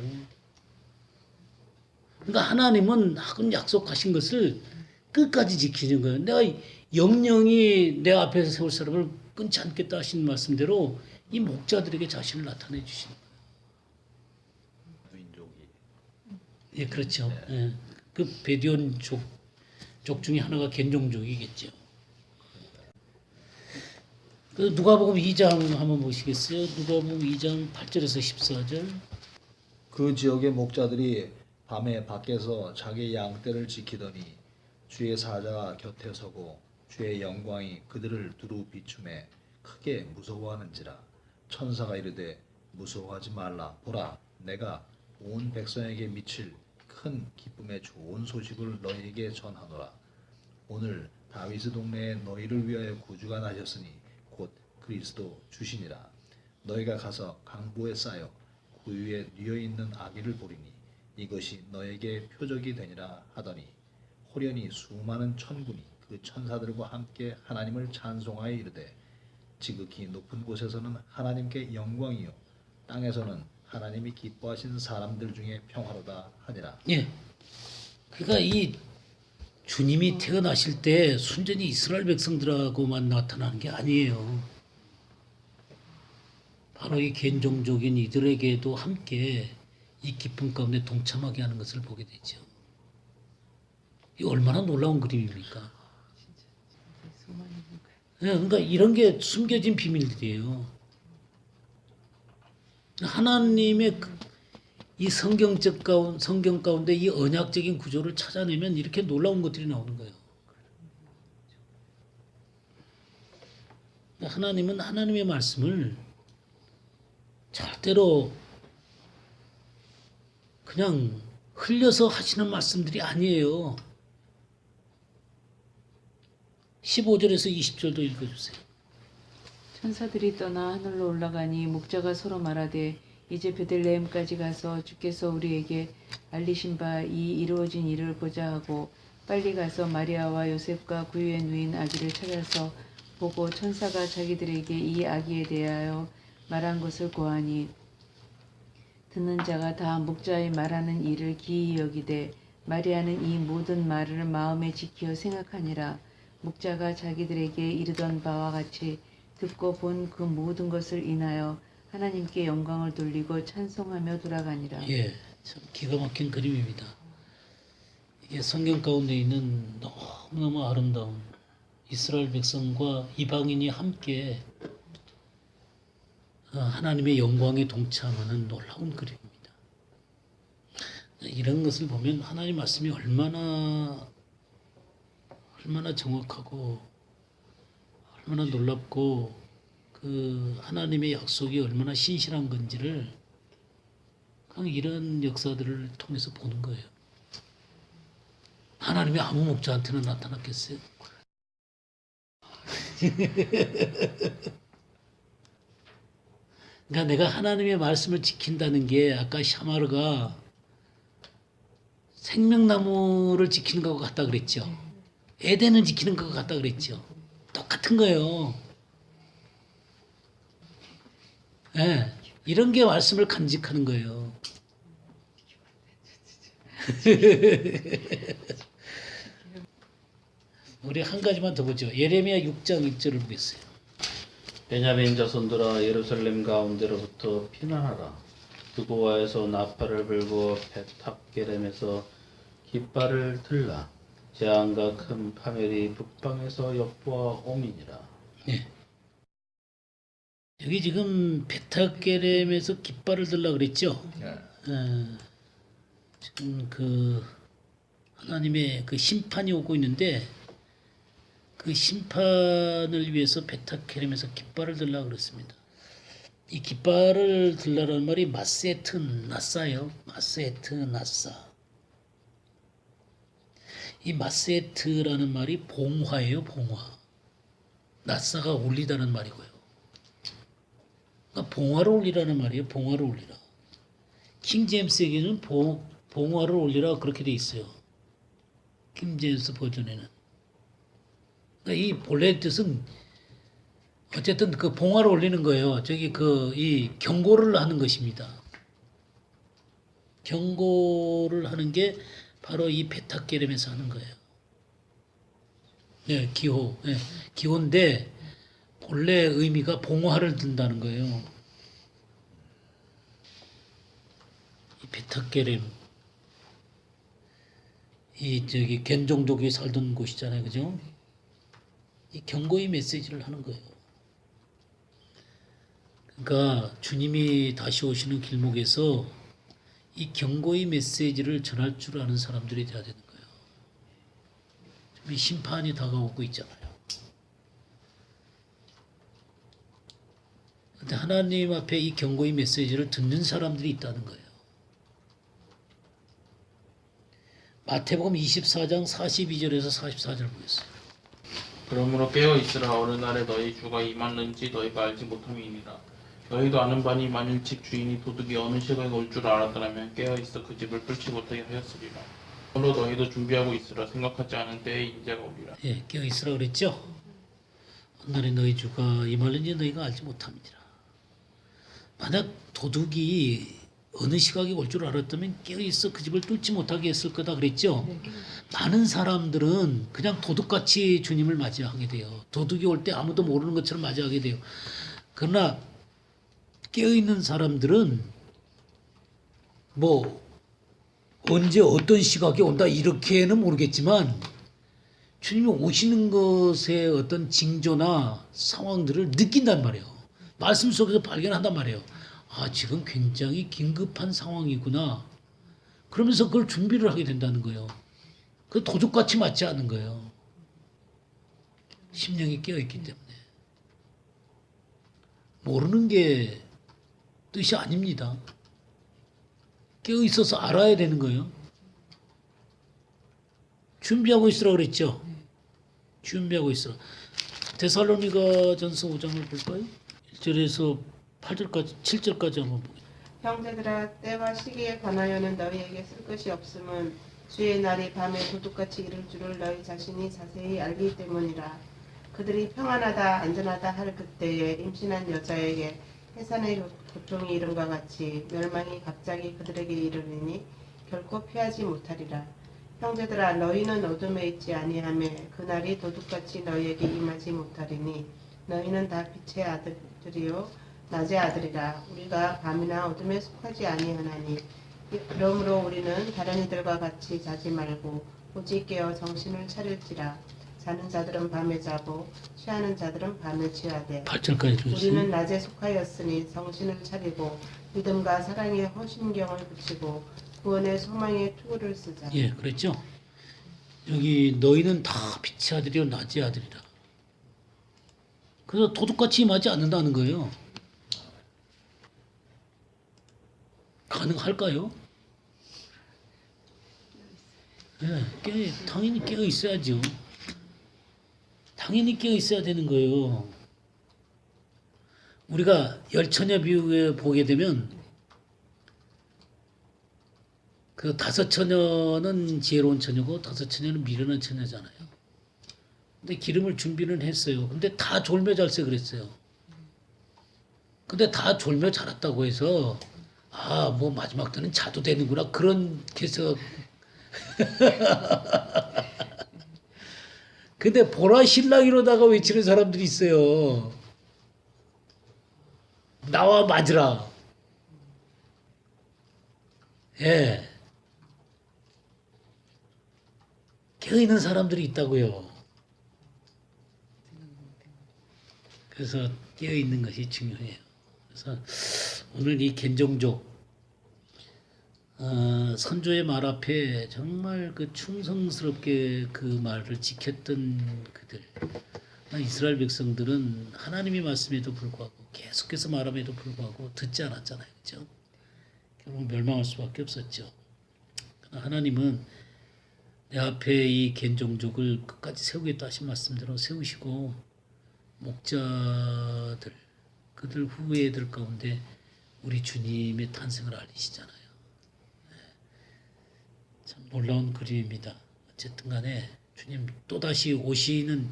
S1: 그러니까 하나님은 하금 약속하신 것을 끝까지 지키는 거예요. 내가 영영이 내 앞에서 세울 사람을 끊지 않겠다 하신 말씀대로 이 목자들에게 자신을 나타내 주시는 거예요. 예, 그렇죠. 예. 그 베디온 족 중에 하나가 겐종족이겠죠. 그 누가복음 2장 한번 보시겠어요? 누가복음 2장 8절에서 14절.
S2: 그 지역의 목자들이 밤에 밖에서 자기 양떼를 지키더니 주의 사자가 곁에 서고 주의 영광이 그들을 두루 비춤에 크게 무서워하는지라. 천사가 이르되 무서워하지 말라. 보라, 내가 온 백성에게 미칠 큰 기쁨의 좋은 소식을 너희에게 전하노라. 오늘 다윗의 동네에 너희를 위하여 구주가 나셨으니 곧 그리스도 주시니라. 너희가 가서 강보에 쌓여 그 위에 뉘어 있는 아기를 보리니 이것이 너에게 표적이 되니라 하더니 호련히 수많은 천군이 그 천사들과 함께 하나님을 찬송하여 이르되 지극히 높은 곳에서는 하나님께 영광이요 땅에서는 하나님이 기뻐하신 사람들 중에 평화로다 하니라.
S1: 예. 그러니까 이 주님이 태어나실 때 순전히 이스라엘 백성들하고만 나타나는 게 아니에요. 바로 이 겐종족인 이들에게도 함께 이 기쁨 가운데 동참하게 하는 것을 보게 되죠. 이 얼마나 놀라운 그림입니까? 예, 그러니까 이런 게 숨겨진 비밀들이에요. 하나님의 이 성경 가운데 이 언약적인 구조를 찾아내면 이렇게 놀라운 것들이 나오는 거예요. 하나님은 하나님의 말씀을 절대로 그냥 흘려서 하시는 말씀들이 아니에요. 15절에서 20절도 읽어주세요.
S3: 천사들이 떠나 하늘로 올라가니 목자가 서로 말하되 이제 베들레헴까지 가서 주께서 우리에게 알리신 바 이 이루어진 일을 보자 하고 빨리 가서 마리아와 요셉과 그 위에 누인 아기를 찾아서 보고 천사가 자기들에게 이 아기에 대하여 말한 것을 고하니 듣는 자가 다 목자의 말하는 일을 기이 여기되 마리아는 이 모든 말을 마음에 지키어 생각하니라. 목자가 자기들에게 이르던 바와 같이 듣고 본 그 모든 것을 인하여 하나님께 영광을 돌리고 찬송하며 돌아가니라.
S1: 예, 참 기가 막힌 그림입니다. 이게 성경 가운데 있는 너무너무 아름다운 이스라엘 백성과 이방인이 함께 하나님의 영광에 동참하는 놀라운 그림입니다. 이런 것을 보면 하나님 말씀이 얼마나 정확하고 얼마나 놀랍고 그 하나님의 약속이 얼마나 신실한 건지를 그냥 이런 역사들을 통해서 보는 거예요. 하나님이 아무 목자한테는 나타났겠어요? 그러니까 내가 하나님의 말씀을 지킨다는 게 아까 샤마르가 생명나무를 지키는 것과 같다 그랬죠. 에덴을 지키는 것과 같다 그랬죠. 똑같은 거예요. 예, 이런 게 말씀을 간직하는 거예요. 우리 한 가지만 더 보죠. 예레미야 6장 1절을 보겠어요.
S4: 베냐민 자손들아 예루살렘 가운데로부터 피난하라. 두고와에서 나팔을 불고 베탑게렘에서 깃발을 들라. 재앙과 큰 파멸이 북방에서 역부와 오미니라.
S1: 예. 여기 지금 베타게렘에서 깃발을 들라 그랬죠. 지금 그 하나님의 그 심판이 오고 있는데 그 심판을 위해서 베타게렘에서 깃발을 들라 그랬습니다. 이 깃발을 들라라는 말이 마세트 나사예요. 마세트 나사. 이 마세트라는 말이 봉화예요. 봉화. 나사가 올리다는 말이고요. 그러니까 봉화를 올리라는 말이에요. 봉화를 올리라. 킹제임스에게는 봉화를 올리라 그렇게 돼 있어요. 킹제임스 버전에는. 그러니까 이 본래 뜻은 어쨌든 그 봉화를 올리는 거예요. 저기 이 경고를 하는 것입니다. 경고를 하는 게 바로 이 베타게렘에서 하는 거예요. 네, 기호. 네, 기호인데 본래 의미가 봉화를 든다는 거예요. 이 베타게렘, 이 저기 겐종족이 살던 곳이잖아요, 그죠? 이 경고의 메시지를 하는 거예요. 그러니까 주님이 다시 오시는 길목에서 이 경고의 메시지를 전할 줄 아는 사람들이 돼야 되는 거예요. 지금 이 심판이 다가오고 있잖아요. 근데 하나님 앞에 이 경고의 메시지를 듣는 사람들이 있다는 거예요. 마태복음 24장 42절에서 44절 보겠어요.
S5: 그러므로 깨어 있으라. 어느 날에 너희 주가 임하는지 너희가 알지 못함이니라. 너희도 아는 바니 만일 집 주인이 도둑이 어느 시각에 올 줄 알았더라면 깨어 있어 그 집을 뚫지 못하게 하였으리라. 그러므로 너희도 준비하고 있으라. 생각하지 않은 때에 인자가 오리라.
S1: 예, 깨어 있으라 그랬죠. 어느 날에 너희 주가 임하는지 너희가 알지 못함이니라. 만약 도둑이 어느 시각에 올 줄 알았다면 깨어 있어 그 집을 뚫지 못하게 했을 거다 그랬죠. 많은 사람들은 그냥 도둑같이 주님을 맞이하게 돼요. 도둑이 올 때 아무도 모르는 것처럼 맞이하게 돼요. 그러나 깨어있는 사람들은 뭐 언제 어떤 시각에 온다 이렇게는 모르겠지만 주님이 오시는 것의 어떤 징조나 상황들을 느낀단 말이에요. 말씀 속에서 발견한단 말이에요. 아, 지금 굉장히 긴급한 상황이구나. 그러면서 그걸 준비를 하게 된다는 거예요. 그 도둑같이 맞지 않는 거예요. 심령이 깨어있기 때문에. 모르는 게 뜻이 아닙니다. 깨어있어서 알아야 되는 거예요. 준비하고 있으라 그랬죠. 준비하고 있으라. 데살로니가 전서 5장을 볼까요? 1절에서 8절까지 7절까지 한번 보겠습니다.
S6: 형제들아 때와 시기에 관하여는 너희에게 쓸 것이 없음은 주의 날이 밤에 도둑같이 이를 줄을 너희 자신이 자세히 알기 때문이라. 그들이 평안하다 안전하다 할 그때에 임신한 여자에게 해산의 고통이 이름과 같이 멸망이 갑자기 그들에게 이르리니 결코 피하지 못하리라. 형제들아 너희는 어둠에 있지 아니하매 그날이 도둑같이 너희에게 임하지 못하리니 너희는 다 빛의 아들이요 낮의 아들이라. 우리가 밤이나 어둠에 속하지 아니하나니 그러므로 우리는 다른 이들과 같이 자지 말고 오직 깨어 정신을 차릴지라. 자는 자들은 밤에 자고 취하는 자들은 밤에 취하되
S1: 8절까지
S6: 우리는
S1: 주겠습니다.
S6: 낮에 속하였으니 정신을 차리고 믿음과 사랑에 허신경을 붙이고 구원의 소망의 투구를 쓰자.
S1: 예, 그랬죠. 여기 너희는 다 빛의 아들이요 낮의 아들이라. 그래서 도둑같이 임하지 않는다는 거예요. 가능할까요? 예, 당연히 깨어 있어야죠. 당연히 깨어 있어야 되는 거예요. 우리가 열처녀 비유에 보게 되면 그 다섯 처녀는 지혜로운 처녀고 다섯 처녀는 미련한 처녀잖아요. 근데 기름을 준비는 했어요. 근데 다 졸며 잘세 그랬어요. 근데 다 졸며 자랐다고 해서 아, 뭐 마지막 때는 자도 되는구나 그런 해석. 근데 보라 신랑이로다가 외치는 사람들이 있어요. 나와 맞으라. 예. 깨어있는 사람들이 있다고요. 그래서 깨어있는 것이 중요해요. 그래서 오늘 이 겐종족 선조의 말 앞에 정말 그 충성스럽게 그 말을 지켰던 그들, 이스라엘 백성들은 하나님의 말씀에도 불구하고 계속해서 말함에도 불구하고 듣지 않았잖아요. 그렇죠? 결국 멸망할 수밖에 없었죠. 그러나 하나님은 내 앞에 이 겐종족을 끝까지 세우겠다 하신 말씀대로 세우시고 목자들, 그들 후예들 가운데 우리 주님의 탄생을 알리시잖아요. 참 놀라운 그림입니다. 어쨌든 간에 주님 또다시 오시는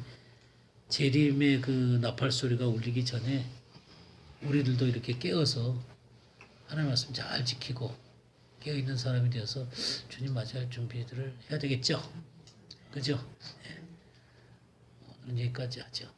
S1: 재림의 그 나팔 소리가 울리기 전에 우리들도 이렇게 깨어서 하나님 말씀 잘 지키고 깨어있는 사람이 되어서 주님 맞이할 준비들을 해야 되겠죠. 그죠? 네. 오늘은 여기까지 하죠.